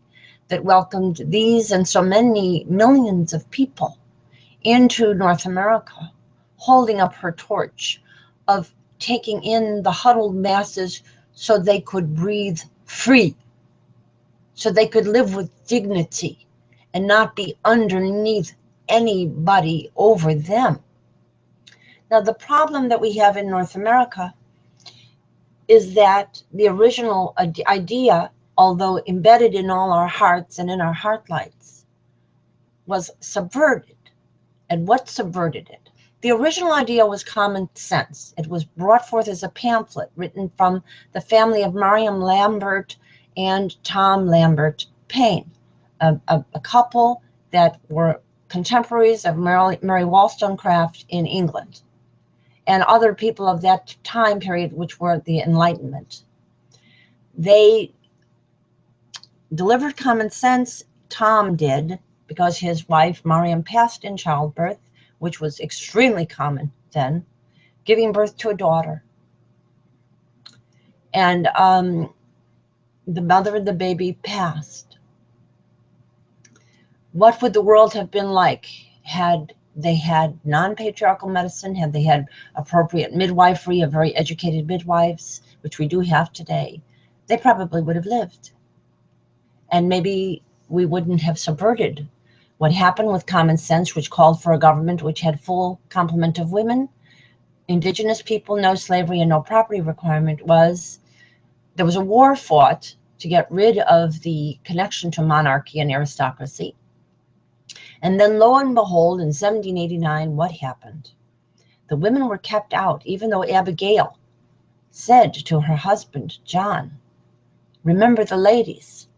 that welcomed these and so many millions of people into North America, holding up her torch of taking in the huddled masses so they could breathe free, so they could live with dignity and not be underneath anybody over them. Now, the problem that we have in North America is that the original idea, although embedded in all our hearts and in our heart lights, was subverted. And what subverted it? The original idea was common sense. It was brought forth as a pamphlet written from the family of Mariam Lambert and Tom Lambert Payne, a couple that were contemporaries of Mary Wollstonecraft in England and other people of that time period, which were the Enlightenment. They delivered common sense. Tom did, because his wife Mariam passed in childbirth, which was extremely common then, giving birth to a daughter. And the mother of the baby passed. What would the world have been like had they had non-patriarchal medicine, had they had appropriate midwifery of very educated midwives, which we do have today? They probably would have lived. And maybe we wouldn't have subverted what happened with common sense, which called for a government which had full complement of women. indigenous people, no slavery and no property requirement was, there was a war fought to get rid of the connection to monarchy and aristocracy. And then lo and behold, in 1789, what happened? The women were kept out, even though Abigail said to her husband, John, remember the ladies.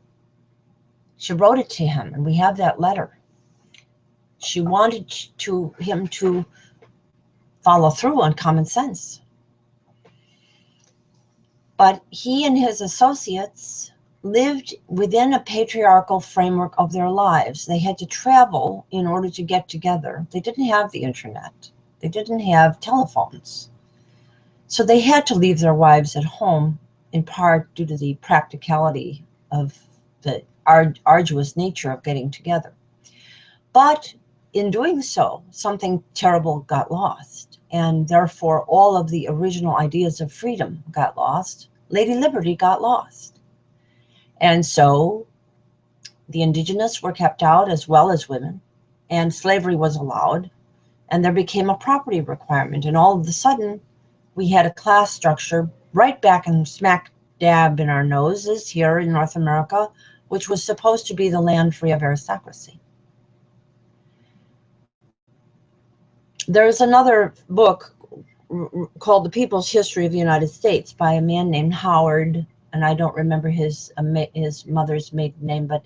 She wrote it to him, and we have that letter. She wanted him to follow through on common sense. But he and his associates lived within a patriarchal framework of their lives. They had to travel in order to get together. They didn't have the internet. They didn't have telephones. So they had to leave their wives at home, in part due to the practicality of the arduous nature of getting together. But in doing so, something terrible got lost, and therefore all of the original ideas of freedom got lost. Lady Liberty got lost. And so the indigenous were kept out as well as women, and slavery was allowed, and there became a property requirement. And all of a sudden, we had a class structure right back in smack dab in our noses here in North America, which was supposed to be the land free of aristocracy. There's another book called The People's History of the United States by a man named Howard, and I don't remember his mother's maiden name, but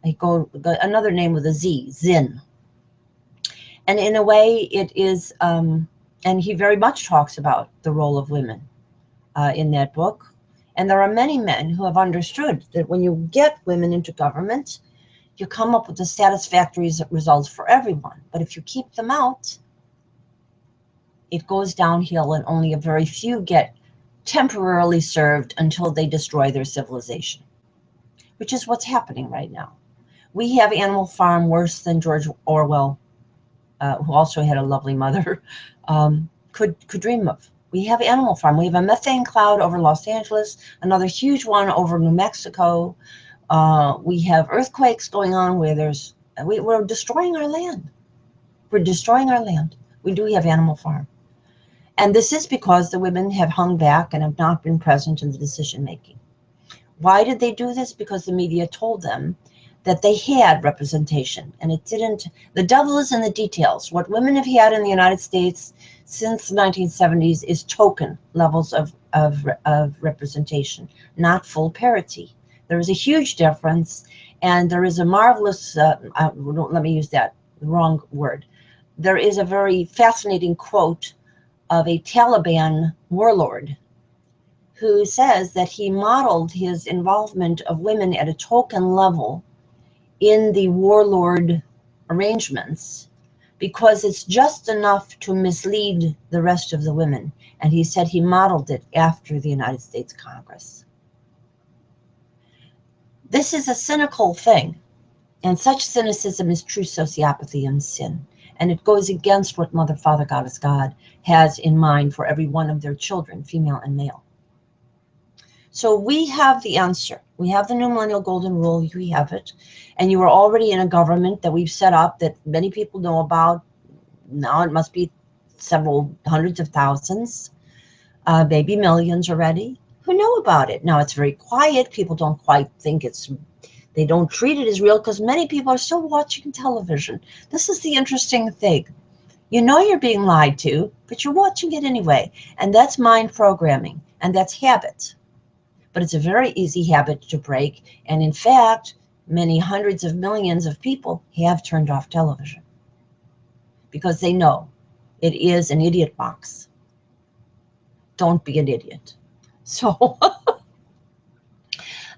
another name with a Z, Zinn. And in a way, it is, and he very much talks about the role of women in that book. And there are many men who have understood that when you get women into government, you come up with a satisfactory results for everyone. But if you keep them out, it goes downhill, and only a very few get temporarily served until they destroy their civilization, which is what's happening right now. We have Animal Farm worse than George Orwell, who also had a lovely mother, could dream of. We have Animal Farm. We have a methane cloud over Los Angeles, another huge one over New Mexico. We have earthquakes going on where we're destroying our land. We're destroying our land. We do have Animal Farm. And this is because the women have hung back and have not been present in the decision making. Why did they do this? Because the media told them that they had representation, and it didn't. The devil is in the details. What women have had in the United States since the 1970s is token levels of representation, not full parity. There is a huge difference, and there is a marvelous, let me use that, wrong word. There is a very fascinating quote of a Taliban warlord who says that he modeled his involvement of women at a token level in the warlord arrangements because it's just enough to mislead the rest of the women. And he said he modeled it after the United States Congress. This is a cynical thing, and such cynicism is true sociopathy and sin. And it goes against what Mother, Father, Goddess, God has in mind for every one of their children, female and male. So we have the answer. We have the new millennial golden rule. We have it. And you are already in a government that we've set up that many people know about. Now it must be several hundreds of thousands, maybe millions already, who know about it. Now it's very quiet. People don't quite think they don't treat it as real because many people are still watching television. This is the interesting thing. You know you're being lied to, but you're watching it anyway. And that's mind programming, and that's habit. But it's a very easy habit to break. And in fact, many hundreds of millions of people have turned off television because they know it is an idiot box. Don't be an idiot. So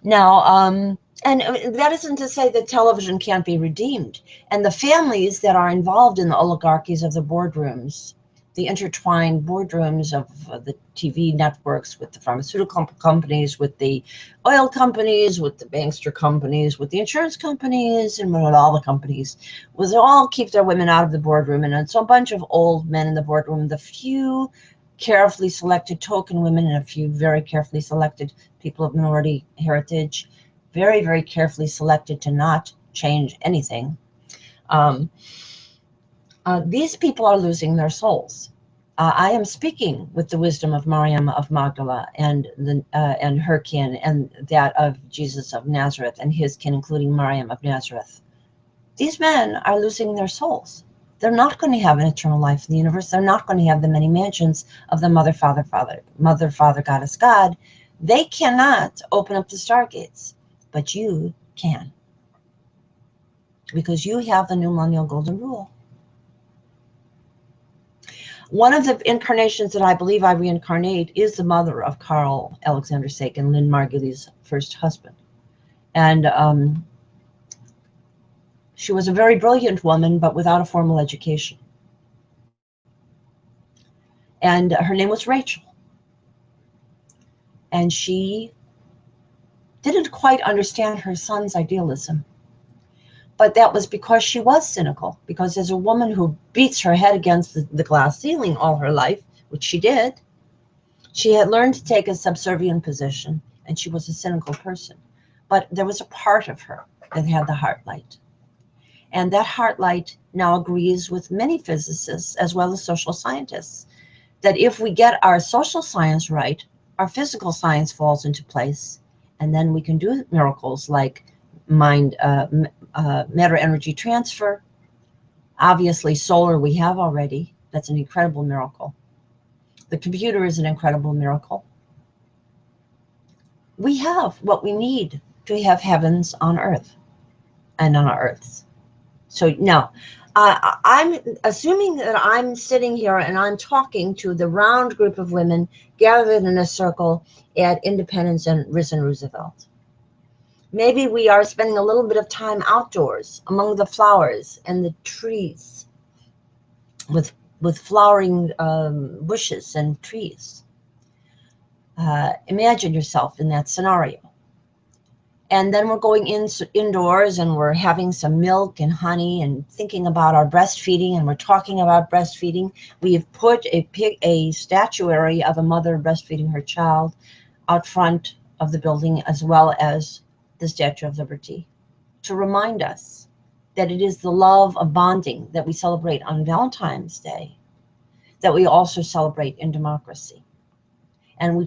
now, and that isn't to say that television can't be redeemed. And the families that are involved in the oligarchies of the boardrooms, the intertwined boardrooms of the TV networks with the pharmaceutical companies, with the oil companies, with the bankster companies, with the insurance companies, and with all the companies, was all keep their women out of the boardroom. And it's a bunch of old men in the boardroom, the few carefully selected token women and a few very carefully selected people of minority heritage, very, very carefully selected to not change anything. These people are losing their souls. I am speaking with the wisdom of Mariam of Magdala and her kin, and that of Jesus of Nazareth and his kin, including Mariam of Nazareth. These men are losing their souls. They're not going to have an eternal life in the universe. They're not going to have the many mansions of the Mother, Father, Goddess, God. They cannot open up the stargates, but you can, because you have the new millennial golden rule. One of the incarnations that I believe I reincarnate is the mother of Carl Alexander Sagan, Lynn Margulies' first husband. And she was a very brilliant woman, but without a formal education. And her name was Rachel. And she didn't quite understand her son's idealism. But that was because she was cynical, because as a woman who beats her head against the glass ceiling all her life, which she did, she had learned to take a subservient position, and she was a cynical person. But there was a part of her that had the heart light. And that heart light now agrees with many physicists as well as social scientists, that if we get our social science right, our physical science falls into place, and then we can do miracles like matter energy transfer. Obviously, solar we have already. That's an incredible miracle. The computer is an incredible miracle. We have what we need to have heavens on earth and on our earths. So now, I'm assuming that I'm sitting here and I'm talking to the round group of women gathered in a circle at Independence and Risen Roosevelt. Maybe we are spending a little bit of time outdoors among the flowers and the trees with flowering bushes and trees. Imagine yourself in that scenario. And then we're going indoors and we're having some milk and honey and thinking about our breastfeeding, and we're talking about breastfeeding. We have put a statuary of a mother breastfeeding her child out front of the building, as well as the Statue of Liberty, to remind us that it is the love of bonding that we celebrate on Valentine's Day, that we also celebrate in democracy. And we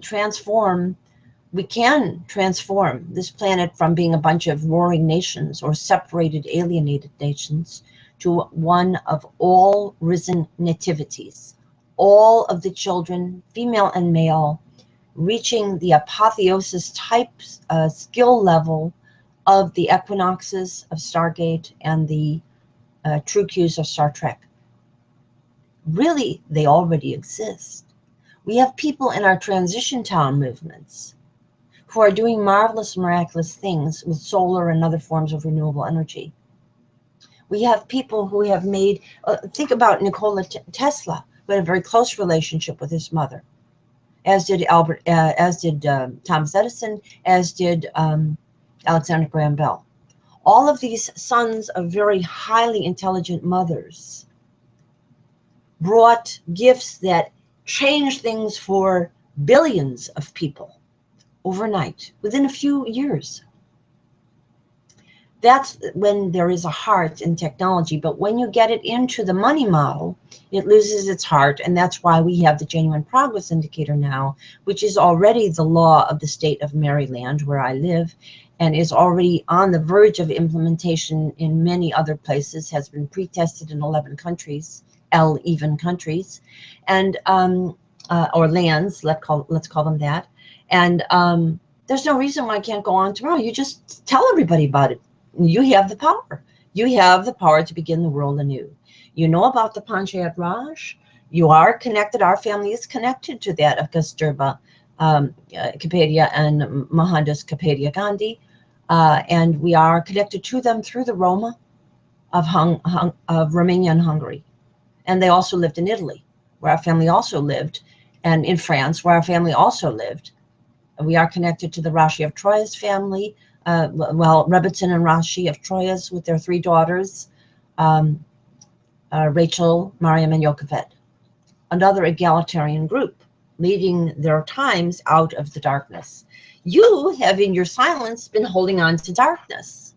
can transform this planet from being a bunch of warring nations or separated, alienated nations to one of all risen nativities, all of the children, female and male, reaching the apotheosis type skill level of the equinoxes of Stargate and the true cues of Star Trek. Really, they already exist. We have people in our transition town movements who are doing marvelous, miraculous things with solar and other forms of renewable energy. We have people who have made, think about Nikola Tesla, who had a very close relationship with his mother, as did Thomas Edison, as did Alexander Graham Bell. All of these sons of very highly intelligent mothers brought gifts that changed things for billions of people overnight, within a few years. That's when there is a heart in technology. But when you get it into the money model, it loses its heart. And that's why we have the Genuine Progress Indicator now, which is already the law of the state of Maryland, where I live, and is already on the verge of implementation in many other places, has been pre-tested in 11 countries, L-even countries, and or lands, let's call them that. And there's no reason why I can't go on tomorrow. You just tell everybody about it. You have the power. You have the power to begin the world anew. You know about the Panchayat Raj. You are connected. Our family is connected to that of Kasturba Kapadia and Mohandas Kapadia Gandhi. And we are connected to them through the Roma of Romania and Hungary. And they also lived in Italy, where our family also lived, and in France, where our family also lived. We are connected to the Rashi of Troyes family, Rebbitzin and Rashi of Troyes with their 3 daughters, Rachel, Mariam, and Yocheved. Another egalitarian group, leading their times out of the darkness. You have, in your silence, been holding on to darkness.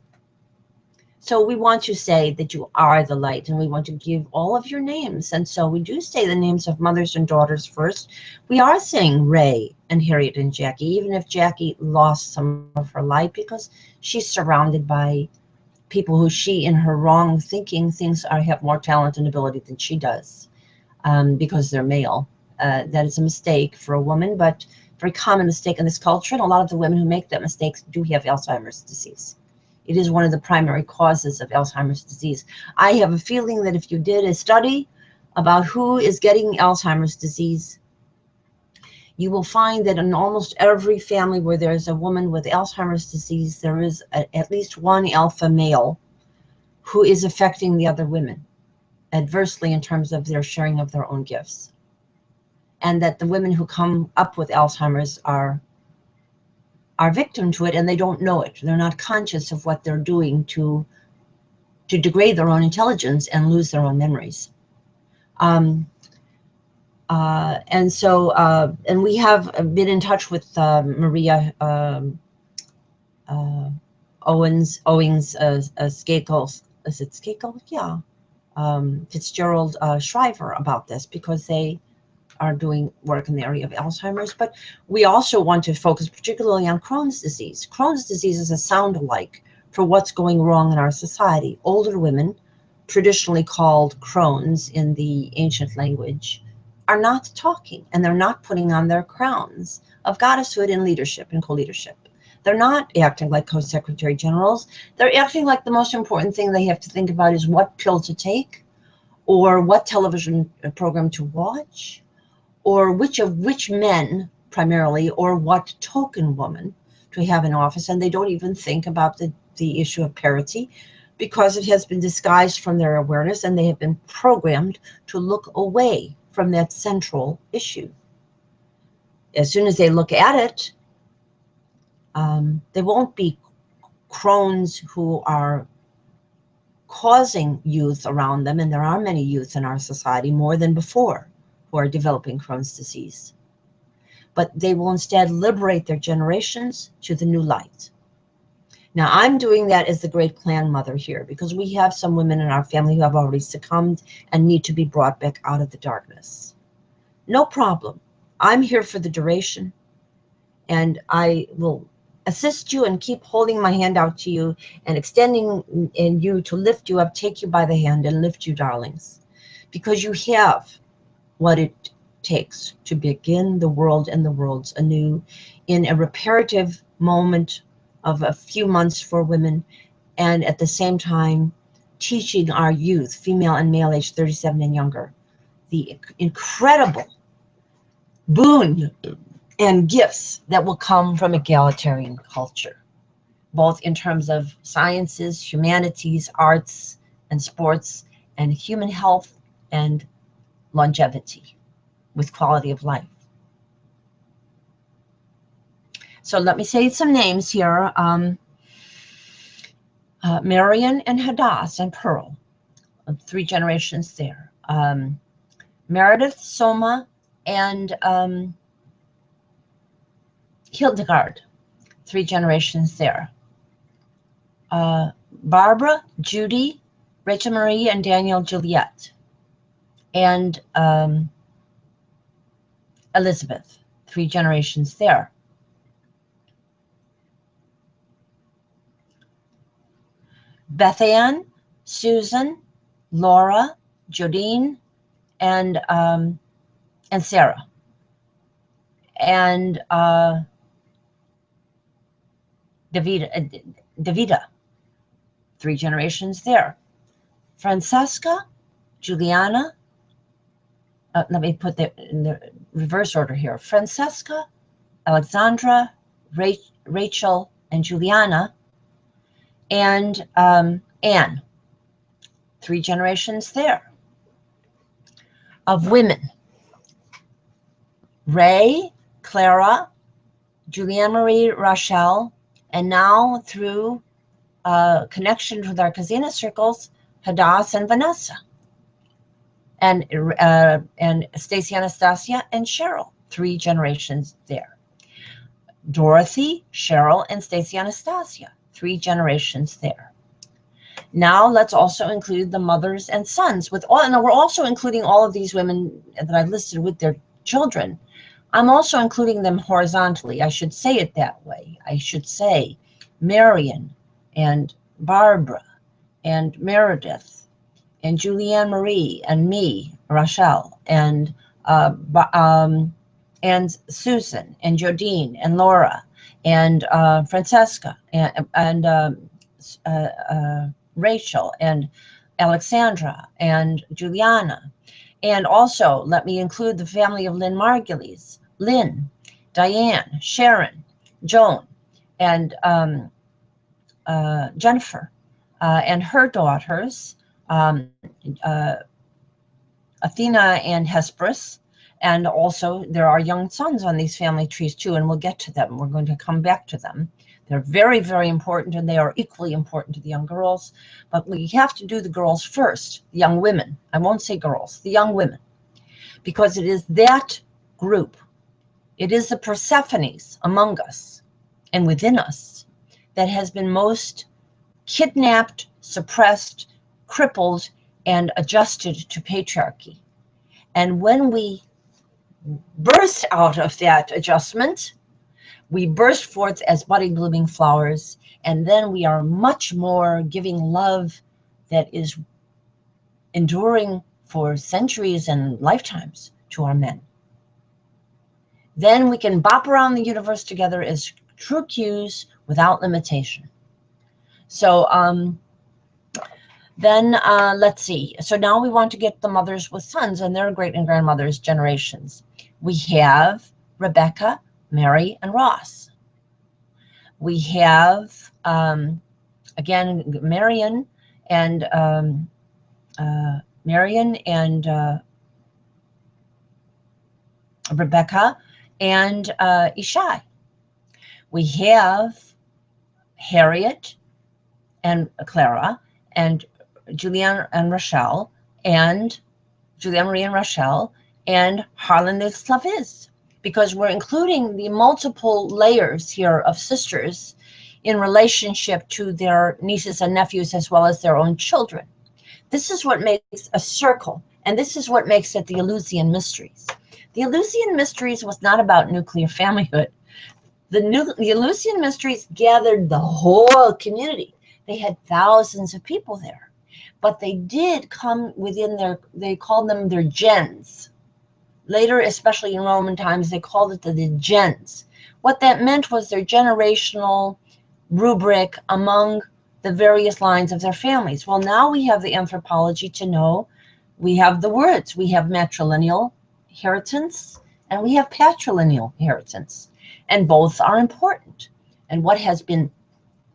So we want to say that you are the light, and we want to give all of your names. And so we do say the names of mothers and daughters first. We are saying Ray and Harriet and Jackie, even if Jackie lost some of her light, because she's surrounded by people who she, in her wrong thinking, thinks have more talent and ability than she does, because they're male. That is a mistake for a woman, but very common mistake in this culture. And a lot of the women who make that mistake do have Alzheimer's disease. It is one of the primary causes of Alzheimer's disease. I have a feeling that if you did a study about who is getting Alzheimer's disease, you will find that in almost every family where there's a woman with Alzheimer's disease, there is at least one alpha male who is affecting the other women adversely in terms of their sharing of their own gifts. And that the women who come up with Alzheimer's are victim to it, and they don't know it. They're not conscious of what they're doing to degrade their own intelligence and lose their own memories. And we have been in touch with Maria Owings, Skakel, is it Skakel? Yeah. Fitzgerald Shriver about this, because they are doing work in the area of Alzheimer's. But we also want to focus particularly on Crohn's disease. Crohn's disease is a sound-alike for what's going wrong in our society. Older women, traditionally called Crohn's in the ancient language, are not talking, and they're not putting on their crowns of goddesshood in leadership and co-leadership. They're not acting like co-secretary generals. They're acting like the most important thing they have to think about is what pill to take, or what television program to watch, or which men primarily, or what token woman to have in office. And they don't even think about the issue of parity, because it has been disguised from their awareness, and they have been programmed to look away from that central issue. As soon as they look at it, they won't be Crohn's who are causing youth around them, and there are many youth in our society, more than before, who are developing Crohn's disease. But they will instead liberate their generations to the new light. Now, I'm doing that as the great clan mother here, because we have some women in our family who have already succumbed and need to be brought back out of the darkness. No problem. I'm here for the duration, and I will assist you and keep holding my hand out to you and extending in you to lift you up, take you by the hand and lift you, darlings, because you have what it takes to begin the world and the worlds anew in a reparative moment of a few months for women, and at the same time teaching our youth, female and male age 37 and younger, the incredible boon and gifts that will come from egalitarian culture, both in terms of sciences, humanities, arts, and sports, and human health and longevity with quality of life. So let me say some names here. Marion and Hadass and Pearl, 3 generations there. Meredith, Soma, and Hildegard, 3 generations there. Barbara, Judy, Rachel Marie, and Daniel Juliet. And Elizabeth, 3 generations there. Beth Ann, Susan, Laura, Jodine, and Sarah. And Davida, 3 generations there. Francesca, Juliana, let me put that in the reverse order here. Francesca, Alexandra, Rachel, and Juliana, and Anne, 3 generations there. Of women, Ray, Clara, Julianne Marie, Rochelle, and now through connection with our Kazina circles, Hadass and Vanessa, and Stacy, Anastasia, and Cheryl, 3 generations there. Dorothy, Cheryl, and Stacy, Anastasia, 3 generations there. Now let's also include the mothers and sons with all, and we're also including all of these women that I've listed with their children. I'm also including them horizontally. I should say it that way. I should say Marion and Barbara and Meredith and Julianne Marie and me, Rochelle, and Susan and Jodine and Laura and Francesca and Rachel and Alexandra and Juliana. And also let me include the family of Lynn Margulies, Lynn, Diane, Sharon, Joan, and Jennifer, and her daughters, Athena and Hesperus. And also there are young sons on these family trees too, and we'll get to them. We're going to come back to them. They're very, very important, and they are equally important to the young girls. But we have to do the girls first, the young women. I won't say girls, the young women, because it is that group, it is the Persephones among us and within us that has been most kidnapped, suppressed, crippled, and adjusted to patriarchy. And when we burst out of that adjustment, we burst forth as budding, blooming flowers, and then we are much more giving love that is enduring for centuries and lifetimes to our men. Then we can bop around the universe together as true Qs without limitation. So let's see. So now we want to get the mothers with sons and their great and grandmothers' generations. We have Rebecca, Mary, and Ross. We have, again, Marion and Rebecca and Ishai. We have Harriet and Clara and Julianne and Rochelle and Julianne Marie and Rochelle and Harlan the Slaviz, because we're including the multiple layers here of sisters in relationship to their nieces and nephews as well as their own children. This is what makes a circle, and this is what makes it the Eleusinian Mysteries. The Eleusinian Mysteries was not about nuclear familyhood. The Eleusinian Mysteries gathered the whole community. They had thousands of people there, but they did come within they called them their gens. Later, especially in Roman times, they called it the gens. What that meant was their generational rubric among the various lines of their families. Well, now we have the anthropology to know. We have the words. We have matrilineal inheritance and we have patrilineal inheritance, and both are important. And what has been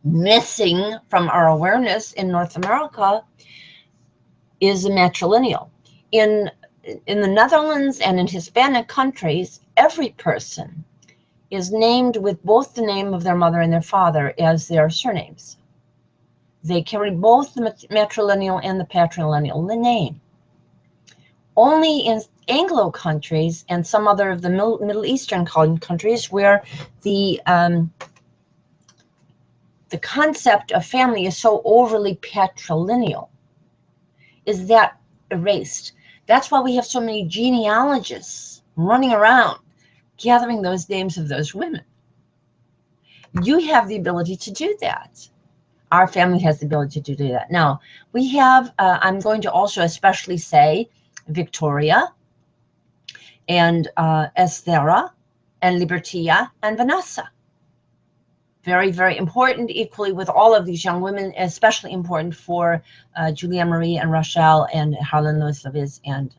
missing from our awareness in North America is the matrilineal. In the Netherlands and in Hispanic countries, every person is named with both the name of their mother and their father as their surnames. They carry both the matrilineal and the patrilineal name. Only in Anglo countries and some other of the Middle Eastern countries where the concept of family is so overly patrilineal is that erased. That's why we have so many genealogists running around gathering those names of those women. You have the ability to do that. Our family has the ability to do that. Now, we have, I'm going to also especially say Victoria and Estera and Libertia and Vanessa. Very, very important, equally with all of these young women, especially important for Julianne Marie and Rochelle and Harlan Louis Laviz and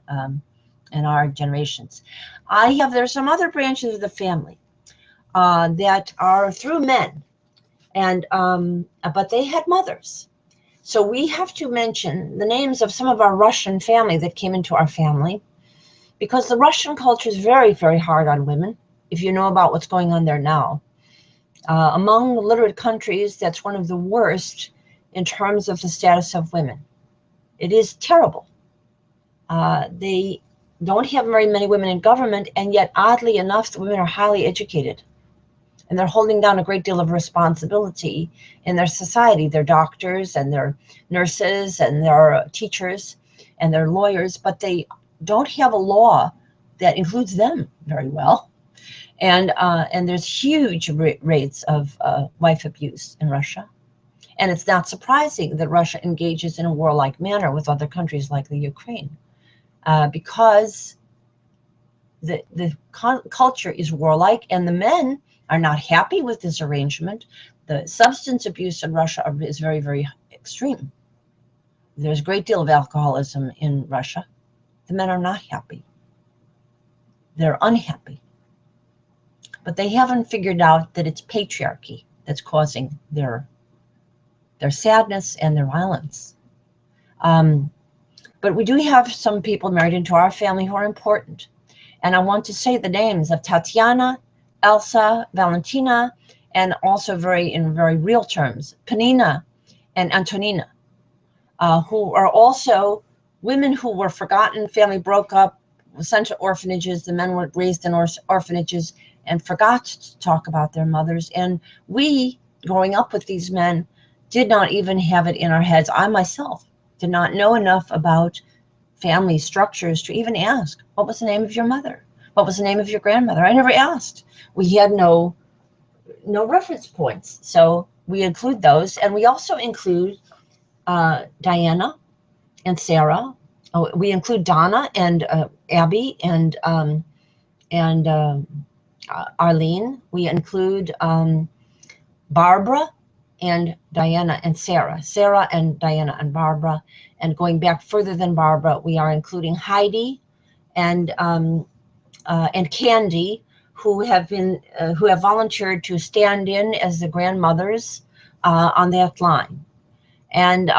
our generations. There's some other branches of the family that are through men, and but they had mothers. So we have to mention the names of some of our Russian family that came into our family, because the Russian culture is very, very hard on women, if you know about what's going on there now. Among the literate countries, that's one of the worst in terms of the status of women. It is terrible. They don't have very many women in government, and yet, oddly enough, the women are highly educated. and they're holding down a great deal of responsibility in their society. They're doctors and they're nurses and they're teachers and they're lawyers, but they don't have a law that includes them very well. And there's huge rates of wife abuse in Russia. And it's not surprising that Russia engages in a warlike manner with other countries like the Ukraine, because the culture is warlike, and the men are not happy with this arrangement. The substance abuse in Russia is very, very extreme. There's a great deal of alcoholism in Russia. The men are not happy. They're unhappy. But they haven't figured out that it's patriarchy that's causing their sadness and their violence. But we do have some people married into our family who are important. And I want to say the names of Tatiana, Elsa, Valentina, and also in very real terms, Panina and Antonina, who are also women who were forgotten. Family broke up, were sent to orphanages. The men were raised in orphanages and forgot to talk about their mothers. And we, growing up with these men, did not even have it in our heads. I myself did not know enough about family structures to even ask, what was the name of your mother? What was the name of your grandmother? I never asked. We had no reference points. So we include those. And we also include Diana and Sarah. We include Donna and Abby and Arlene. We include Barbara and Diana and Sarah and Diana and Barbara. And going back further than Barbara, we are including Heidi and Candy, who have volunteered to stand in as the grandmothers on that line. And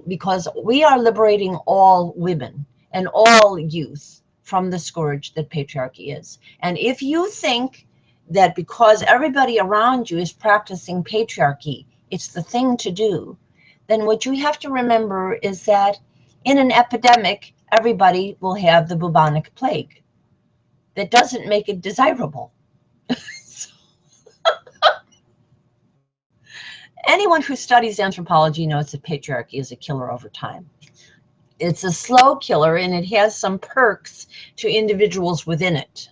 because we are liberating all women and all youth from the scourge that patriarchy is. And if you think that because everybody around you is practicing patriarchy, it's the thing to do, then what you have to remember is that in an epidemic, everybody will have the bubonic plague. That doesn't make it desirable. Anyone who studies anthropology knows that patriarchy is a killer over time. It's a slow killer, and it has some perks to individuals within it.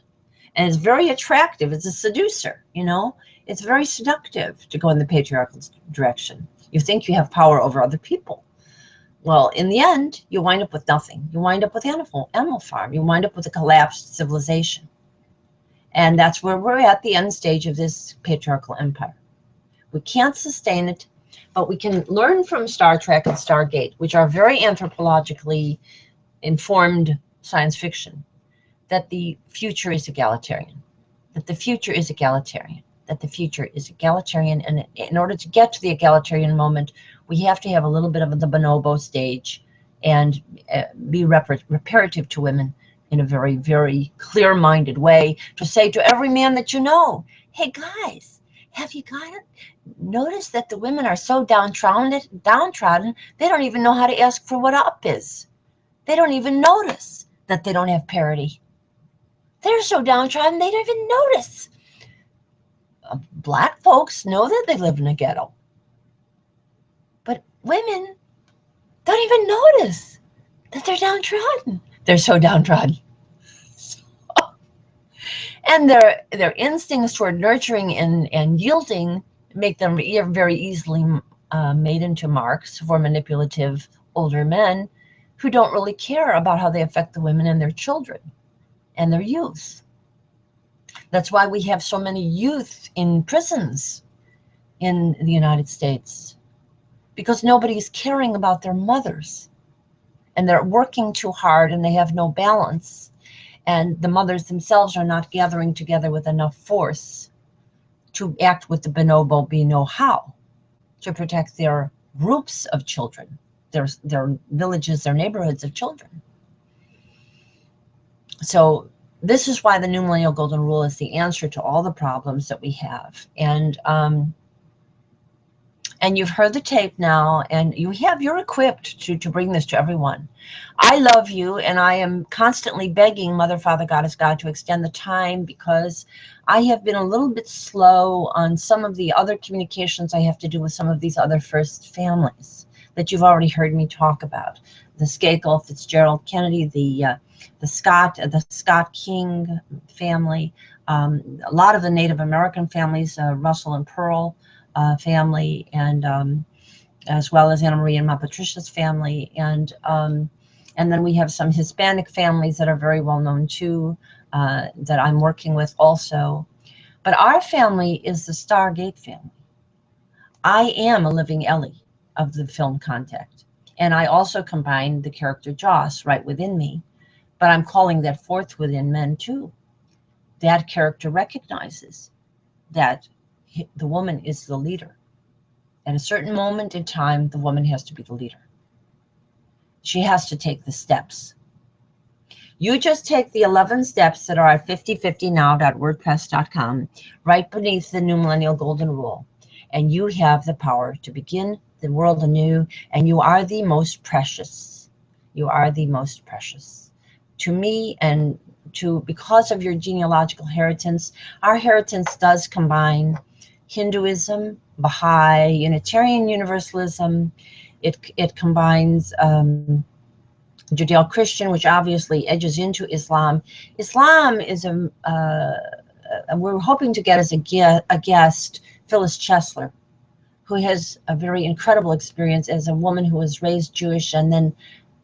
And it's very attractive. It's a seducer, you know. It's very seductive to go in the patriarchal direction. You think you have power over other people. Well, in the end, you wind up with nothing. You wind up with animal farm. You wind up with a collapsed civilization. And that's where we're at the end stage of this patriarchal empire. We can't sustain it, but we can learn from Star Trek and Stargate, which are very anthropologically informed science fiction, that the future is egalitarian, that the future is egalitarian, that the future is egalitarian. And in order to get to the egalitarian moment, we have to have a little bit of the bonobo stage and be reparative to women in a very, very clear-minded way, to say to every man that you know, hey guys, have you noticed that the women are so downtrodden, they don't even know how to ask for what up is. They don't even notice that they don't have parity. They're so downtrodden, they don't even notice. Black folks know that they live in a ghetto. But women don't even notice that they're downtrodden. They're so downtrodden. And their instincts toward nurturing and yielding make them very easily made into marks for manipulative older men who don't really care about how they affect the women and their children and their youth. That's why we have so many youth in prisons in the United States, because nobody's caring about their mothers, and they're working too hard and they have no balance. And the mothers themselves are not gathering together with enough force to act with the bonobo know-how to protect their groups of children, their villages, their neighborhoods of children. So this is why the New Millennial Golden Rule is the answer to all the problems that we have. And And you've heard the tape now, and you're equipped to bring this to everyone. I love you, and I am constantly begging Mother, Father, Goddess, God to extend the time, because I have been a little bit slow on some of the other communications I have to do with some of these other first families that you've already heard me talk about. The Skakel, Fitzgerald, Kennedy, the Scott King family, a lot of the Native American families, Russell and Pearl family, and as well as Anna Marie and Ma Patricia's family, and then we have some Hispanic families that are very well known too, that I'm working with also. But our family is the Stargate family. I am a living Ellie of the film Contact, and I also combine the character Joss right within me, but I'm calling that forth within men too. That character recognizes that the woman is the leader. At a certain moment in time, the woman has to be the leader. She has to take the steps. You just take the 11 steps that are at 5050now.wordpress.com, right beneath the New Millennial Golden Rule, and you have the power to begin the world anew, and you are the most precious. You are the most precious. To me, and because of your genealogical inheritance, our inheritance does combine Hinduism, Baha'i, Unitarian Universalism. It combines Judeo-Christian, which obviously edges into Islam. Islam is we're hoping to get as a guest Phyllis Chesler, who has a very incredible experience as a woman who was raised Jewish, and then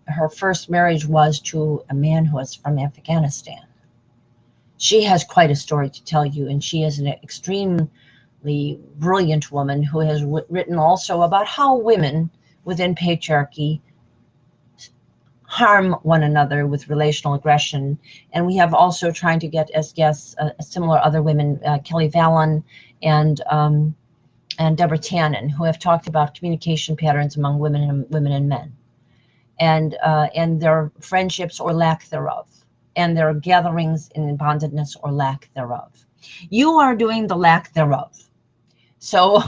her first marriage was to a man who was from Afghanistan. She has quite a story to tell you, and she is an extremely brilliant woman who has written also about how women within patriarchy harm one another with relational aggression. And we have also trying to get as guests similar other women, Kelly Vallent and Deborah Tannen, who have talked about communication patterns among women and men, and their friendships or lack thereof, and their gatherings in bondedness or lack thereof. You are doing the lack thereof. So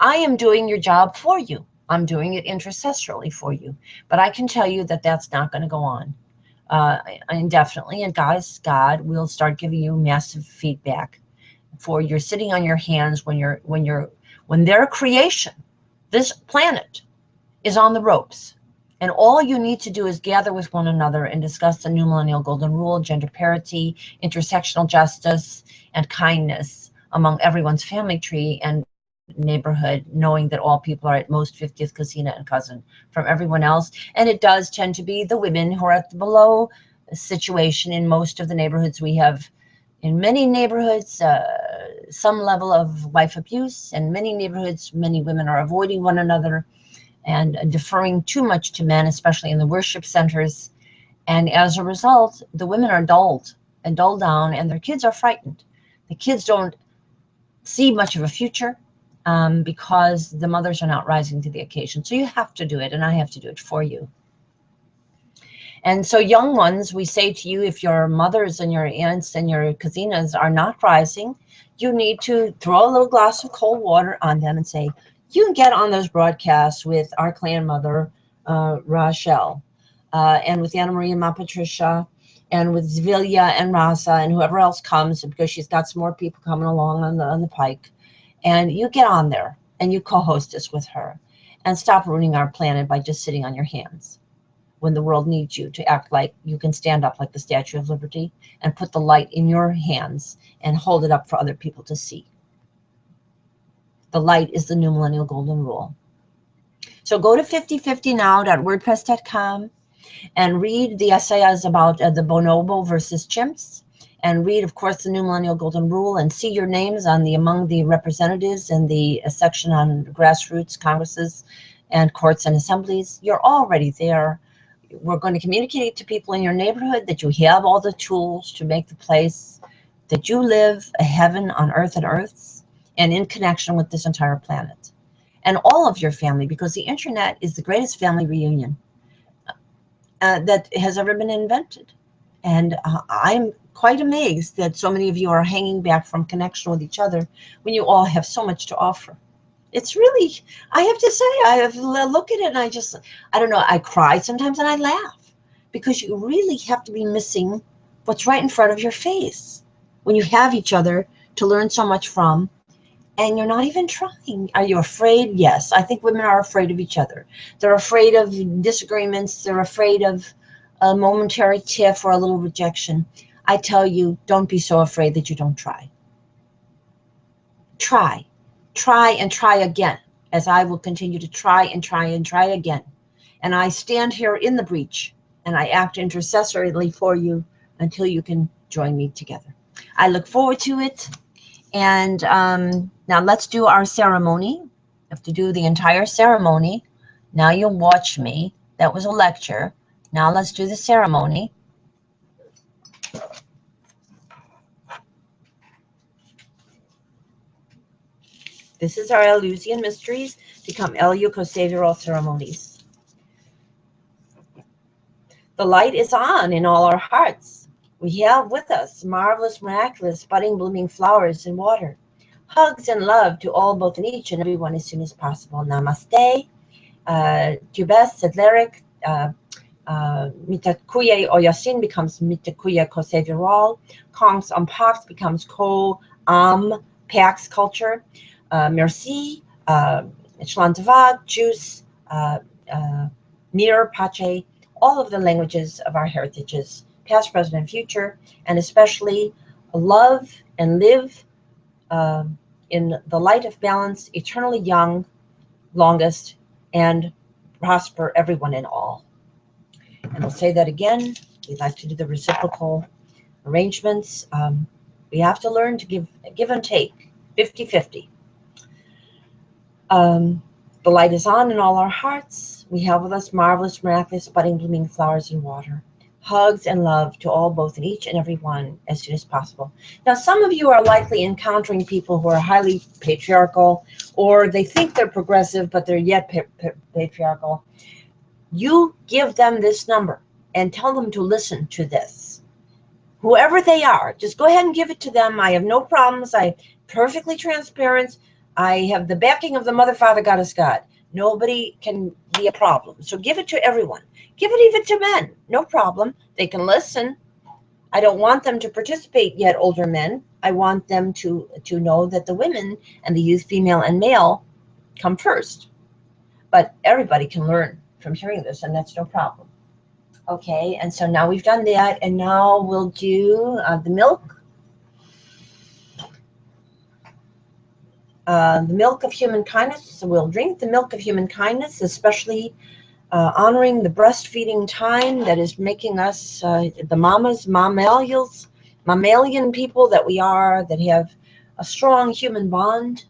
I am doing your job for you. I'm doing it intercessorily for you. But I can tell you that that's not going to go on indefinitely. And God will start giving you massive feedback for you're sitting on your hands when their creation, this planet, is on the ropes. And all you need to do is gather with one another and discuss the New Millennial Golden Rule, gender parity, intersectional justice, and kindness among everyone's family tree and neighborhood, knowing that all people are at most 50th cousina and cousin from everyone else. And it does tend to be the women who are at the below situation in most of the neighborhoods. We have, in many neighborhoods, some level of wife abuse, and many neighborhoods, many women are avoiding one another and deferring too much to men, especially in the worship centers. And as a result, the women are dulled down, and their kids are frightened. The kids don't see much of a future because the mothers are not rising to the occasion. So you have to do it, and I have to do it for you. And so young ones, we say to you, if your mothers and your aunts and your cousinas are not rising, you need to throw a little glass of cold water on them and say, you can get on those broadcasts with our clan mother, Rochelle, and with Anna Marie and Ma Patricia, and with Zvilia and Rasa and whoever else comes, because she's got some more people coming along on the pike. And you get on there and you co-hostess with her, and stop ruining our planet by just sitting on your hands when the world needs you to act like you can stand up like the Statue of Liberty and put the light in your hands and hold it up for other people to see. The light is the New Millennial Golden Rule. So go to 5050now.wordpress.com and read the essays about the bonobo versus chimps, and read, of course, the New Millennial Golden Rule, and see your names on among the representatives in the section on grassroots congresses and courts and assemblies. You're already there. We're going to communicate to people in your neighborhood that you have all the tools to make the place that you live a heaven on earth and earths, and in connection with this entire planet and all of your family, because the internet is the greatest family reunion that has ever been invented. And I'm quite amazed that so many of you are hanging back from connection with each other when you all have so much to offer. It's really, I have to say, I have look at it and I don't know, I cry sometimes and I laugh because you really have to be missing what's right in front of your face when you have each other to learn so much from, and you're not even trying. Are you afraid? Yes, I think women are afraid of each other. They're afraid of disagreements. They're afraid of a momentary tiff or a little rejection. I tell you, don't be so afraid that you don't try. Try and try again, as I will continue to try and try and try again. And I stand here in the breach and I act intercessorily for you until you can join me together. I look forward to it. And now let's do our ceremony. You have to do the entire ceremony. Now you'll watch me. That was a lecture. Now let's do the ceremony. This is our Eleusinian mysteries become Eleucosaviral ceremonies. The light is on in all our hearts. We have with us marvelous, miraculous, budding, blooming flowers and water. Hugs and love to all, both and each and everyone as soon as possible. Namaste. Tubes, Sedleric, Mitakuye Oyasin becomes Mitakuye Koseviral. Kongs Pax becomes Ko Pax culture. Merci, Shlantavad, Juice, Mir, Pache, all of the languages of our heritages, past, present, and future, and especially love and live in the light of balance, eternally young, longest, and prosper everyone and all. And we'll say that again. We like to do the reciprocal arrangements. We have to learn to give and take, 50-50. The light is on in all our hearts. We have with us marvelous, miraculous, budding, blooming flowers and water. Hugs and love to all, both and each and every one as soon as possible. Now, some of you are likely encountering people who are highly patriarchal, or they think they're progressive, but they're yet patriarchal. You give them this number and tell them to listen to this. Whoever they are, just go ahead and give it to them. I have no problems. I'm perfectly transparent. I have the backing of the Mother, Father, Goddess, God. Nobody can be a problem. So give it to everyone. Give it even to men. No problem. They can listen. I don't want them to participate yet, older men. I want them to know that the women and the youth, female and male, come first. But everybody can learn from hearing this, and that's no problem. Okay, and so now we've done that, and now we'll do the milk. The milk of human kindness. So we'll drink the milk of human kindness, especially honoring the breastfeeding time that is making us the mamas, mammalian people that we are, that have a strong human bond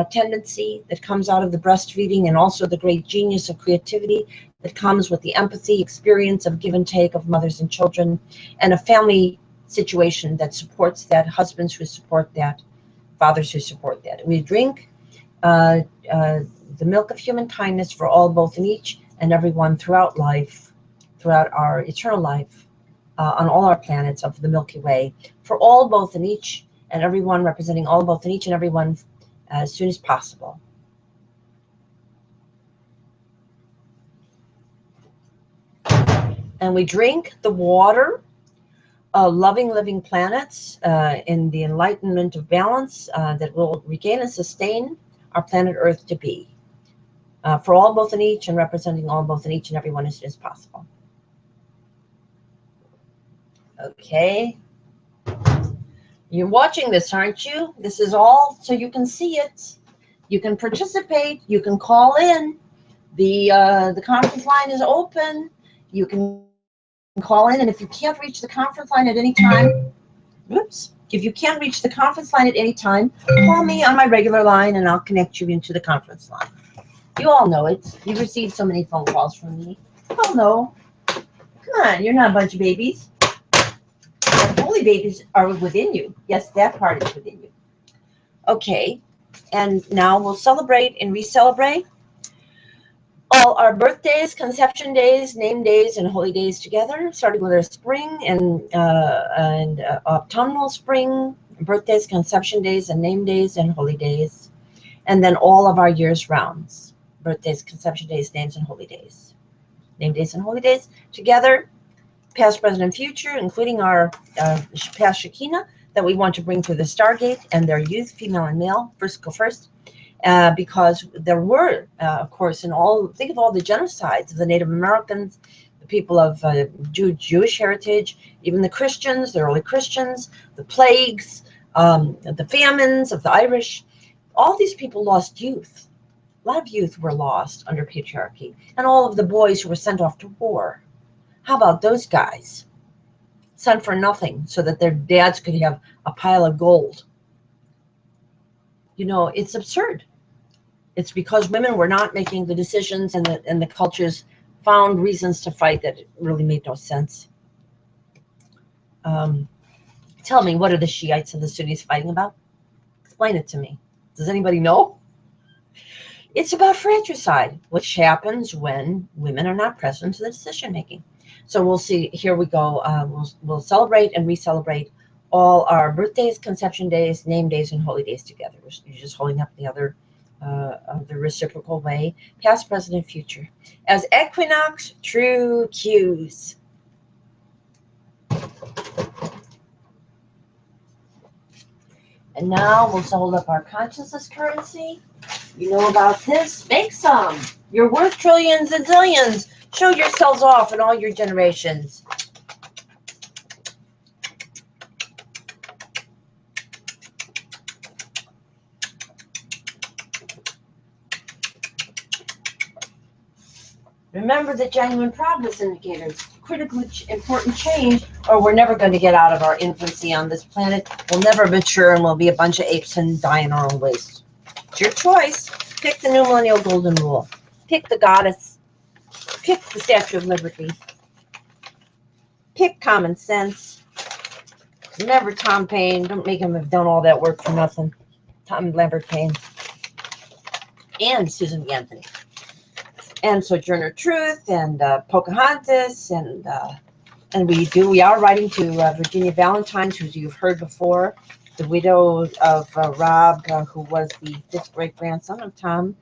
tendency that comes out of the breastfeeding, and also the great genius of creativity that comes with the empathy experience of give and take of mothers and children, and a family situation that supports that, husbands who support that, fathers who support that. We drink the milk of human kindness for all, both and each and everyone throughout life, throughout our eternal life, on all our planets of the Milky Way, for all, both and each and everyone, representing all, both and each and everyone as soon as possible. And we drink the water of loving, living planets in the enlightenment of balance that will regain and sustain our planet Earth to be. For all, both and each, and representing all, both and each and everyone as soon as possible. Okay. You're watching this, aren't you? This is all so you can see it. You can participate. You can call in. The conference line is open. You can call in, and if you can't reach the conference line at any time, if you can't reach the conference line at any time, call me on my regular line, and I'll connect you into the conference line. You all know it. You've received so many phone calls from me. You all know. Come on, you're not a bunch of babies. Holy babies are within you. Yes, that part is within you. Okay, and now we'll celebrate and re-celebrate all our birthdays, conception days, name days, and holy days together, starting with our spring and autumnal spring, birthdays, conception days, and name days, and holy days. And then all of our year's rounds, birthdays, conception days, names, and holy days. Name days and holy days together, past, present, and future, including our past Shekinah that we want to bring to the Stargate and their youth, female and male, first go first. Because there were, of course, in all, think of all the genocides of the Native Americans, the people of Jewish heritage, even the Christians, the early Christians, the plagues, the famines of the Irish. All these people lost youth. A lot of youth were lost under patriarchy. And all of the boys who were sent off to war. How about those guys? Sent for nothing so that their dads could have a pile of gold. You know, it's absurd. It's because women were not making the decisions, and the cultures found reasons to fight that it really made no sense. Tell me, what are the Shiites and the Sunnis fighting about? Explain it to me. Does anybody know? It's about fratricide, which happens when women are not present to the decision making. So we'll see. Here we go. We'll celebrate and re-celebrate all our birthdays, conception days, name days, and holy days together. You're just holding up the other. The reciprocal way, past, present, and future, as equinox true cues. And now we'll hold up our consciousness currency. You know about this. Make some. You're worth trillions and zillions. Show yourselves off in all your generations. Remember the genuine progress indicators, critically important change, or we're never going to get out of our infancy on this planet. We'll never mature, and we'll be a bunch of apes and die in our own waste. It's your choice. Pick the new millennial golden rule. Pick the goddess. Pick the Statue of Liberty. Pick common sense. Remember Tom Paine. Don't make him have done all that work for nothing. Tom Lambert Paine. And Susan B. Anthony. And Sojourner Truth, and Pocahontas, and we are writing to Virginia Valentine, who you've heard before, the widow of Rob, who was the fifth great grandson of Tom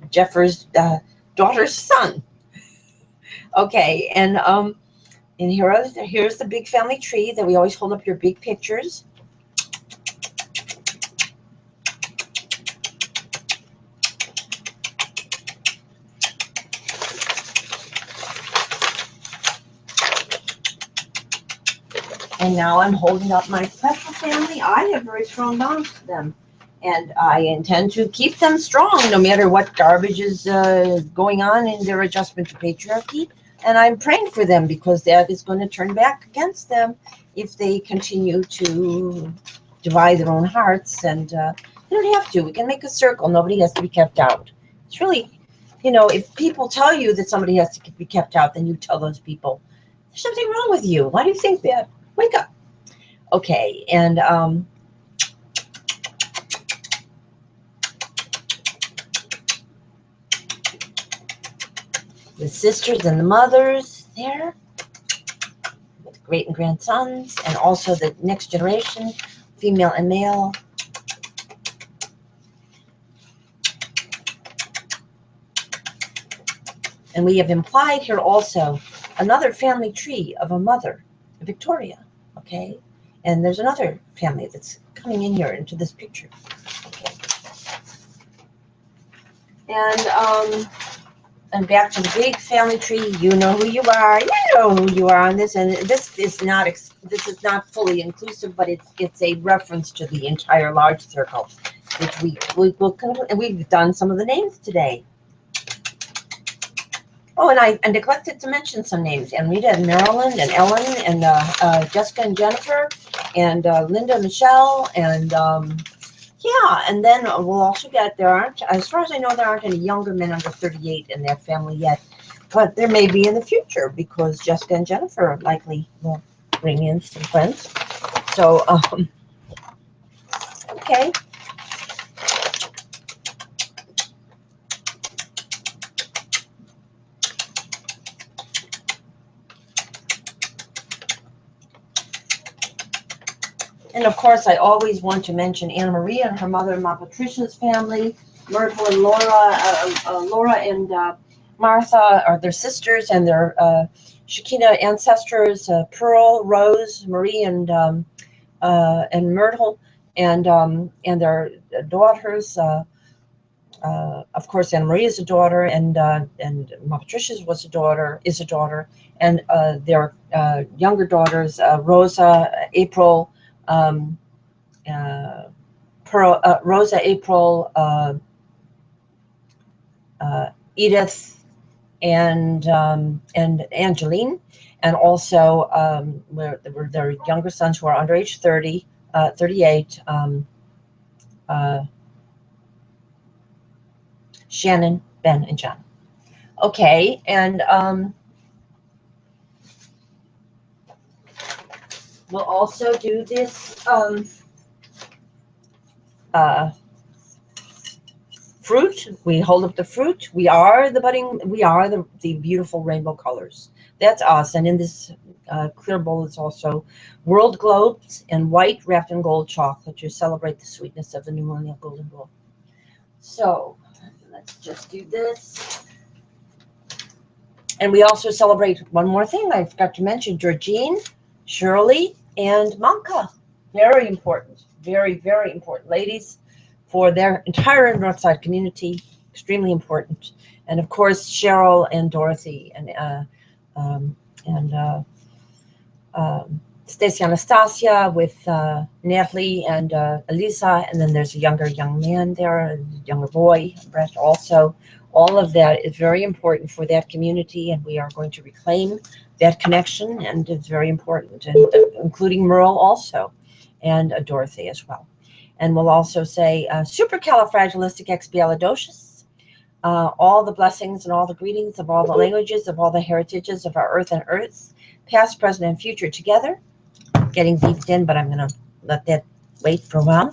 Jeffers' daughter's son. Okay, and here's the big family tree that we always hold up your big pictures. And now I'm holding up my special family. I have very strong bonds to them. And I intend to keep them strong no matter what garbage is going on in their adjustment to patriarchy. And I'm praying for them because that is going to turn back against them if they continue to divide their own hearts. And they don't have to. We can make a circle. Nobody has to be kept out. It's really, you know, if people tell you that somebody has to be kept out, then you tell those people, there's something wrong with you. Why do you think that? Wake up. Okay, and the sisters and the mothers there, with the great and grandsons, and also the next generation, female and male. And we have implied here also another family tree of a mother, Victoria. Okay, and there's another family that's coming in here into this picture. Okay, and back to the big family tree. You know who you are. You know who you are on this, and this is not fully inclusive, but it's a reference to the entire large circle, which we've done some of the names today. Oh, and I neglected to mention some names: Anrita and Marilyn and Ellen and Jessica and Jennifer and Linda and Michelle and yeah. And then we'll also get, there aren't, as far as I know, there aren't any younger men under 38 in that family yet, but there may be in the future because Jessica and Jennifer likely will bring in some friends. So okay. And of course, I always want to mention Anna Maria and her mother, Ma Patricia's family, Myrtle and Laura and Martha are their sisters, and their Shekinah ancestors, Pearl, Rose, Marie, and Myrtle, and their daughters. Of course, Anna Maria is a daughter, and Ma Patricia's is a daughter, and their younger daughters, Rosa, April, Pearl, Rosa, April, Edith, and Angeline, and also their younger sons who are under age 30, 38. Shannon, Ben, and John. Okay, and we'll also do this fruit. We hold up the fruit. We are the budding. We are the beautiful rainbow colors. That's us. And in this clear bowl is also world globes in white wrapped in gold chocolate to celebrate the sweetness of the new millennial golden bowl. So let's just do this. And we also celebrate one more thing I forgot to mention: Georgine, Shirley, and Manka. Very important, very, very important ladies for their entire Northside community. Extremely important. And of course, Cheryl and Dorothy and Stacy Anastasia with Natalie and Elisa, and then there's a young man there, a younger boy, Brett also. All of that is very important for that community, and we are going to reclaim that connection, and it's very important, and including Merle also, and Dorothy as well. And we'll also say supercalifragilisticexpialidocious, all the blessings and all the greetings of all the languages, of all the heritages of our earth and earths, past, present, and future together. Getting beeped in, but I'm going to let that wait for a while.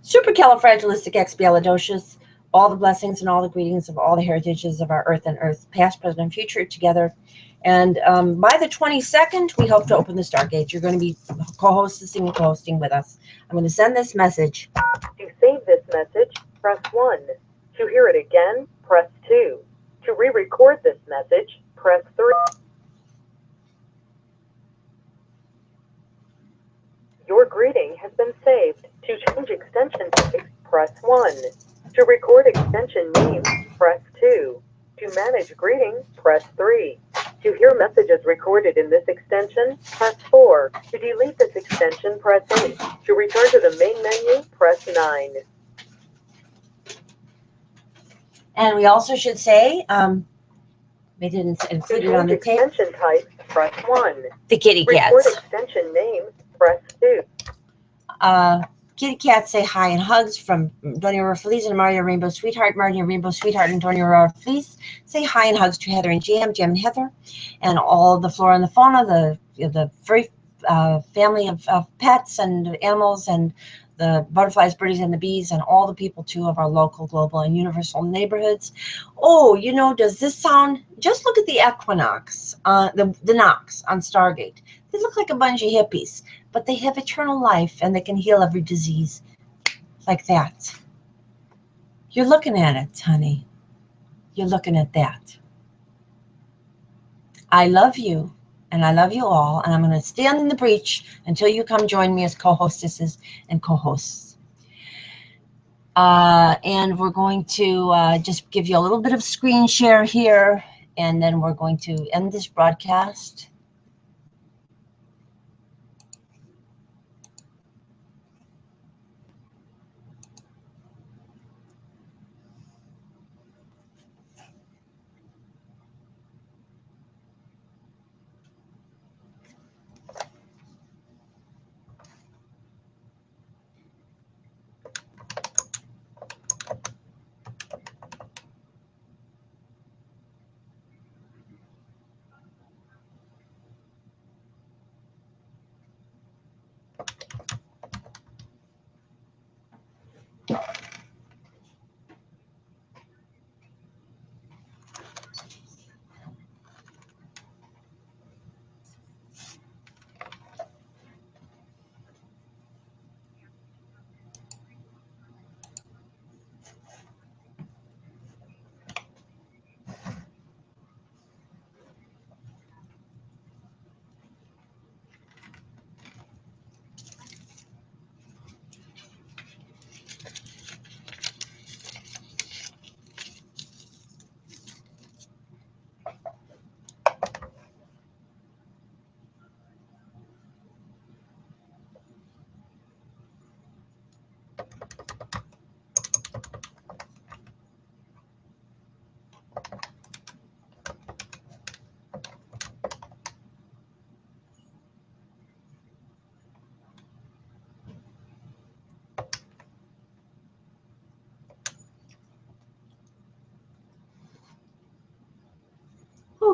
Supercalifragilisticexpialidocious, all the blessings and all the greetings of all the heritages of our earth and earth, past, present, and future together. And by the 22nd, we hope to open the Stargate. You're going to be co-hosting and co-hosting with us. I'm going to send this message. To save this message, press 1. To hear it again, press 2. To re-record this message, press 3. Your greeting has been saved. To change extension type, press 1. To record extension name, press 2. To manage greeting, press 3. To hear messages recorded in this extension, press 4. To delete this extension, press 8. To return to the main menu, press 9. And we also should say, they didn't include it on the tape. Extension type, press 1. The kitty cats. Record extension name, press 2. Kitty cats say hi and hugs from Doña Aurora Feliz and Maria Rainbow Sweetheart. Maria Rainbow Sweetheart and Doña Aurora Feliz say hi and hugs to Heather and Jam and Heather, and all the flora and the fauna, the furry family of pets and animals, and the butterflies, birdies, and the bees, and all the people too of our local, global, and universal neighborhoods. Oh, you know, does this sound? Just look at the equinox, the Nox on Stargate. They look like a bunch of hippies, but they have eternal life and they can heal every disease like that. You're looking at it, honey. You're looking at that. I love you, and I love you all, and I'm going to stand in the breach until you come join me as co-hostesses and co-hosts. And we're going to just give you a little bit of screen share here, and then we're going to end this broadcast.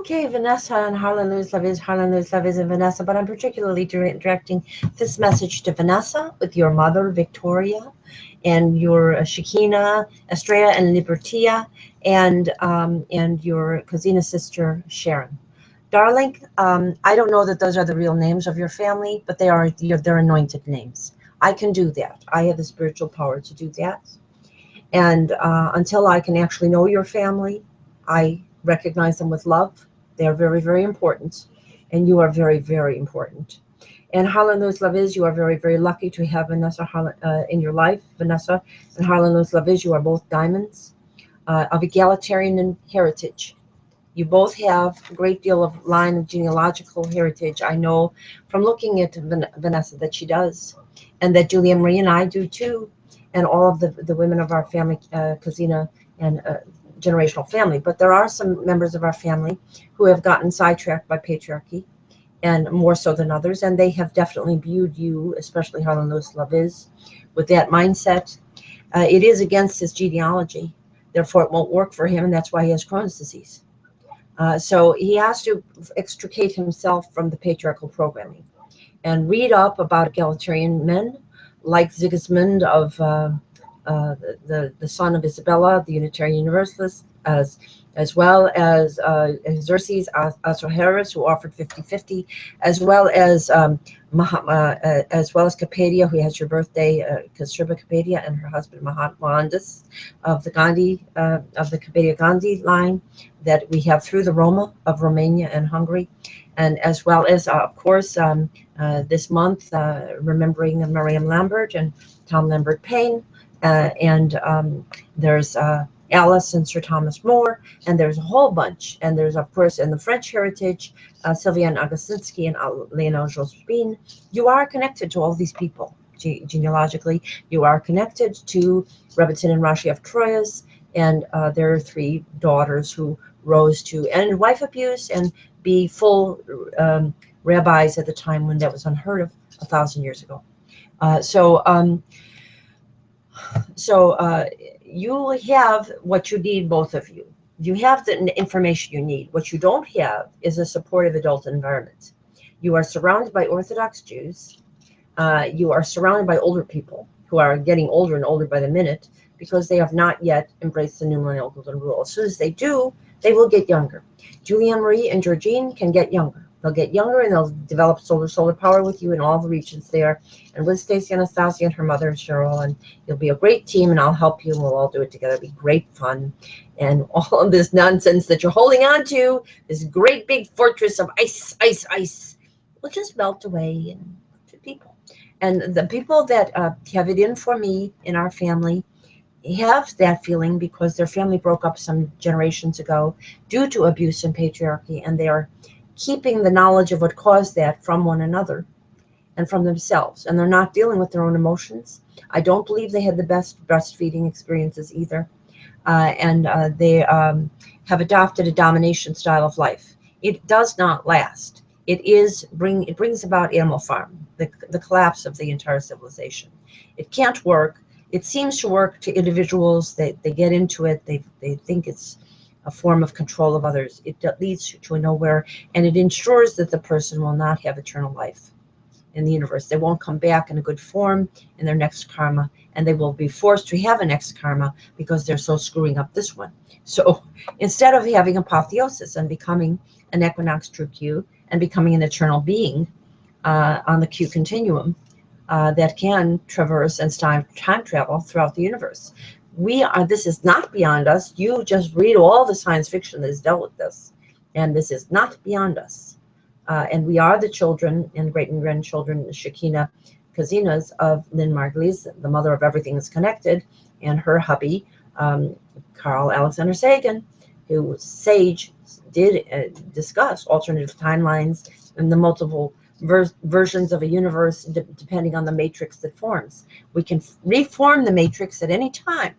Okay, Vanessa and Harlan Luz Leviz and Vanessa, but I'm particularly directing this message to Vanessa with your mother, Victoria, and your Shekinah, Estrella, and Libertia, and your Cousin sister, Sharon. Darling, I don't know that those are the real names of your family, but they're anointed names. I can do that. I have the spiritual power to do that. And until I can actually know your family, I recognize them with love. They are very, very important. And you are very, very important. And Harlan Luz Leviz, you are very, very lucky to have Vanessa in your life. Vanessa and Harlan Luz Leviz, you are both diamonds of egalitarian heritage. You both have a great deal of line of genealogical heritage. I know from looking at Vanessa that she does, and that Julia Marie and I do too, and all of the women of our family, Cousin and generational family. But there are some members of our family who have gotten sidetracked by patriarchy, and more so than others, and they have definitely viewed you, especially Harlan Luz Leviz, with that mindset. It is against his genealogy, therefore it won't work for him, and that's why he has Crohn's disease. So he has to extricate himself from the patriarchal programming and read up about egalitarian men like Sigismund of the son of Isabella, the Unitarian Universalist, as well as Xerxes Ahasuerus, who offered 50-50, as well as Kapadia, who has your birthday, Kasturba Kapadia, and her husband Mohandas of the Gandhi of the Kapadia Gandhi line that we have through the Roma of Romania and Hungary, and as well as of course this month remembering Miriam Lambert and Tom Lambert Payne, and there's Alice and Sir Thomas More, and there's a whole bunch. And there's, of course, in the French heritage, Sylviane Augustinski and Léonard Jospin. You are connected to all these people genealogically. You are connected to Rebbitzin and Rashi of Troyes, and their 3 daughters who rose to end wife abuse and be full rabbis at the time when that was unheard of 1,000 years ago. You have what you need, both of you. You have the information you need. What you don't have is a supportive adult environment. You are surrounded by Orthodox Jews. You are surrounded by older people who are getting older and older by the minute because they have not yet embraced the new millennial golden rule. As soon as they do, they will get younger. Julia Marie and Georgine can get younger. They'll get younger and they'll develop solar power with you in all the regions there, and with Stacey Anastasia and her mother Cheryl, and you'll be a great team, and I'll help you, and we'll all do it together. It'll be great fun. And all of this nonsense that you're holding on to, this great big fortress of ice, will just melt away into people. And the people that have it in for me in our family have that feeling because their family broke up some generations ago due to abuse and patriarchy, and they are keeping the knowledge of what caused that from one another and from themselves, and they're not dealing with their own emotions. I don't believe they had the best breastfeeding experiences either, and they have adopted a domination style of life. It does not last. It brings about Animal Farm, the collapse of the entire civilization. It can't work. It seems to work to individuals. They get into it. They think it's a form of control of others. It leads to nowhere, and it ensures that the person will not have eternal life in the universe. They won't come back in a good form in their next karma, and they will be forced to have a next karma because they're so screwing up this one. So instead of having apotheosis and becoming an equinox true Q and becoming an eternal being on the Q continuum that can traverse and time travel throughout the universe, this is not beyond us. You just read all the science fiction that has dealt with this, and this is not beyond us. And we are the children and great and grandchildren, Shekinah Kazinas of Lynn Margulies, the mother of everything that's connected, and her hubby, Carl Alexander Sagan, who Sage did discuss alternative timelines and the multiple versions of a universe depending on the matrix that forms. We can reform the matrix at any time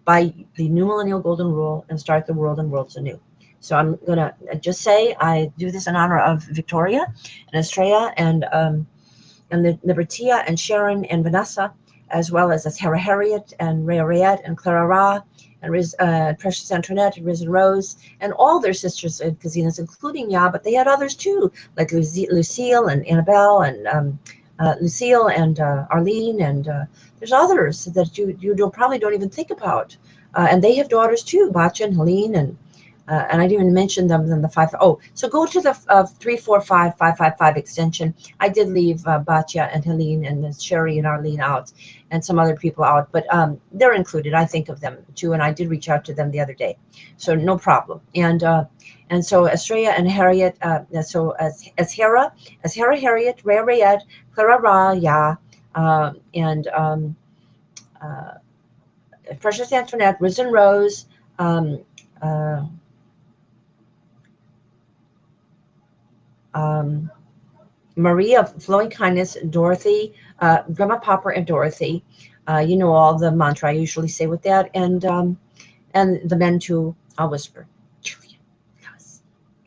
by the new millennial golden rule and start the world and worlds anew. So I'm going to just say I do this in honor of Victoria and Estrella and Libertia and Sharon and Vanessa, as well as Harriet and Rhea and Clara Ra Precious Antoinette, Risen Rose, and all their sisters and cousines, including Ya, but they had others too, like Lucille and Annabelle and Lucille and Arlene, and there's others that you probably don't even think about. And they have daughters too, Batya and Helene, and I didn't even mention them in the 5. Oh, so go to the 345-555 extension. I did leave Batya and Helene and Sherry and Arlene out, and some other people out, but they're included. I think of them too, and I did reach out to them the other day, so no problem. And so Estrella and Harriet, so as Hera, Harriet, Rhea, Rayette, Clara, Ra, Ya, and Precious Antoinette, Risen Rose, Maria, Flowing Kindness, Dorothy, Grandma Popper, and Dorothy. You know all the mantra I usually say with that, and the men too. I'll whisper. Julian, Gus,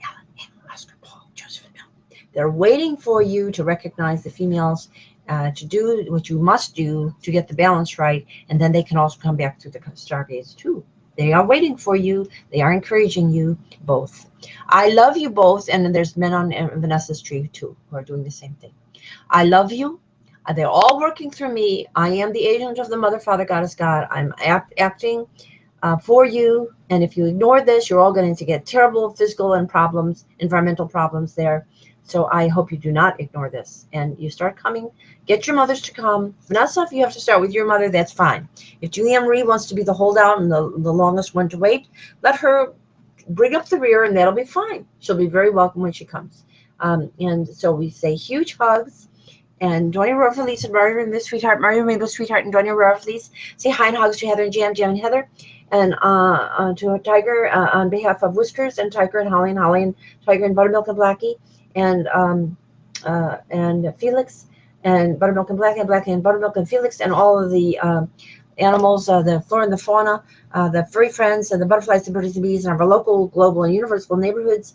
Alan, Amy, Oscar, Paul, Joseph, and Mel. They're waiting for you to recognize the females, to do what you must do to get the balance right, and then they can also come back through the stargates too. They are waiting for you. They are encouraging you both. I love you both, and there's men on Vanessa's tree too who are doing the same thing. I love you. They're all working through me. I am the agent of the Mother, Father, Goddess, God. I'm acting for you, and if you ignore this, you're all going to get terrible physical and environmental problems there. So I hope you do not ignore this, and you start coming. Get your mothers to come. Vanessa, if you have to start with your mother, that's fine. If Julianne Marie wants to be the holdout and the longest one to wait, let her bring up the rear, and that'll be fine. She'll be very welcome when she comes. And so we say huge hugs. And Doña Aurora Feliz and Mario Rainbow Sweetheart, and Doña Aurora Feliz. Say hi and hugs to Heather and Jam and Heather. And to Tiger on behalf of Whiskers and Tiger and Holly and Tiger and Buttermilk and Blackie and Felix and Buttermilk and Blackie and Buttermilk and Felix and all of the animals, the flora and the fauna, the furry friends and the butterflies, the birds and bees in our local, global, and universal neighborhoods.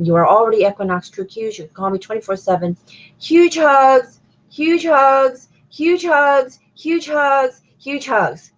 You are already Equinox True Qs. You can call me 24/7. Huge hugs, huge hugs, huge hugs, huge hugs, huge hugs.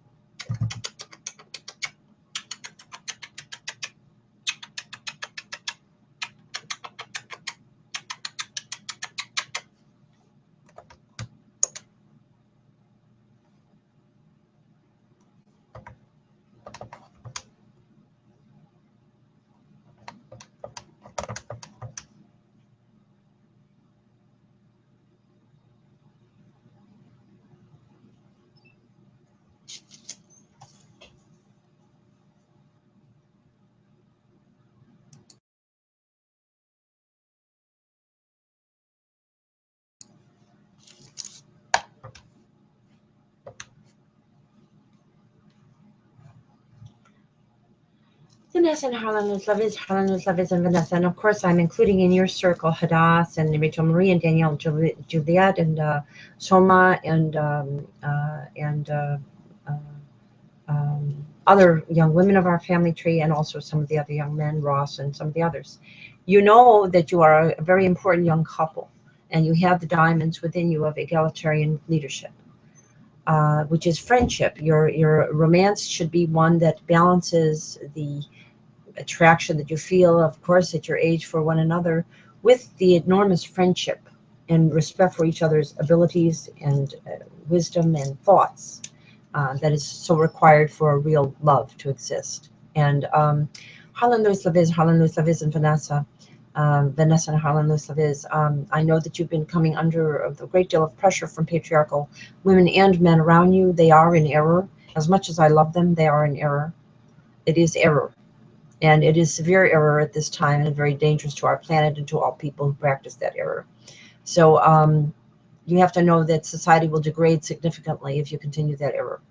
Vanessa and Harlan with love is and Vanessa, and of course I'm including in your circle Hadass and Rachel Marie and Danielle, Juliet and Soma and other young women of our family tree, and also some of the other young men, Ross and some of the others. You know that you are a very important young couple, and you have the diamonds within you of egalitarian leadership, which is friendship. Your romance should be one that balances the attraction that you feel, of course, at your age for one another, with the enormous friendship and respect for each other's abilities and wisdom and thoughts that is so required for a real love to exist. And Harlan Lewis Laviz and Vanessa and Harlan Lewis Laviz, I know that you've been coming under a great deal of pressure from patriarchal women and men around you. They are in error. As much as I love them, they are in error. It is error. And it is severe error at this time, and very dangerous to our planet and to all people who practice that error. So you have to know that society will degrade significantly if you continue that error.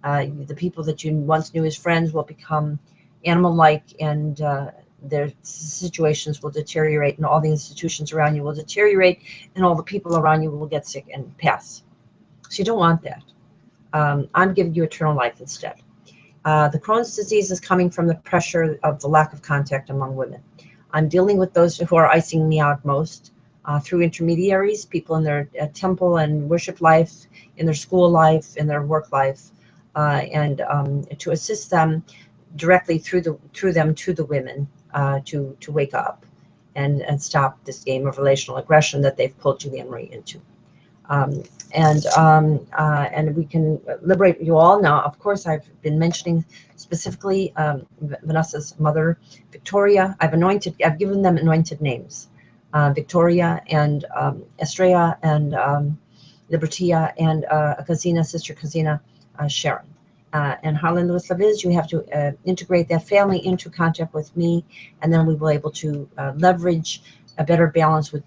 The people that you once knew as friends will become animal-like, and their situations will deteriorate, and all the institutions around you will deteriorate, and all the people around you will get sick and pass. So you don't want that. I'm giving you eternal life instead. The Crohn's disease is coming from the pressure of the lack of contact among women. I'm dealing with those who are icing me out most through intermediaries, people in their temple and worship life, in their school life, in their work life. and to assist them directly through them to the women to wake up and stop this game of relational aggression that they've pulled you, Anne-Marie, into. And we can liberate you all. Now, of course, I've been mentioning specifically Vanessa's mother, Victoria. I've given them anointed names, Victoria and Estrella and Libertia and Kazina, Sister Kazina, Sharon. And Harlan Lewis Laviz, you have to integrate that family into contact with me, and then we will be able to leverage a better balance with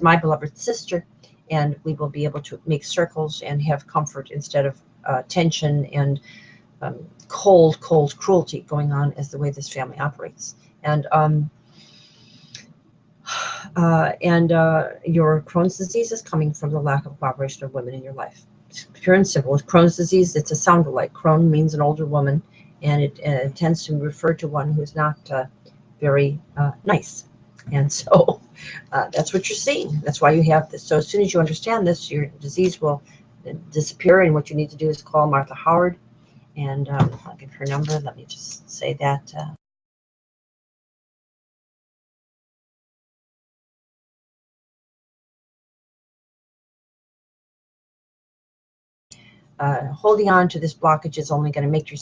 my beloved sister, and we will be able to make circles and have comfort instead of tension and cold cruelty going on as the way this family operates. And your Crohn's disease is coming from the lack of cooperation of women in your life. It's pure and simple. With Crohn's disease, it's a sound alike. Crohn means an older woman, and it tends to refer to one who's not very nice. And so that's what you're seeing. That's why you have this. So as soon as you understand this, your disease will disappear, and what you need to do is call Martha Howard, and I'll give her number. Let me just say that. Holding on to this blockage is only going to make your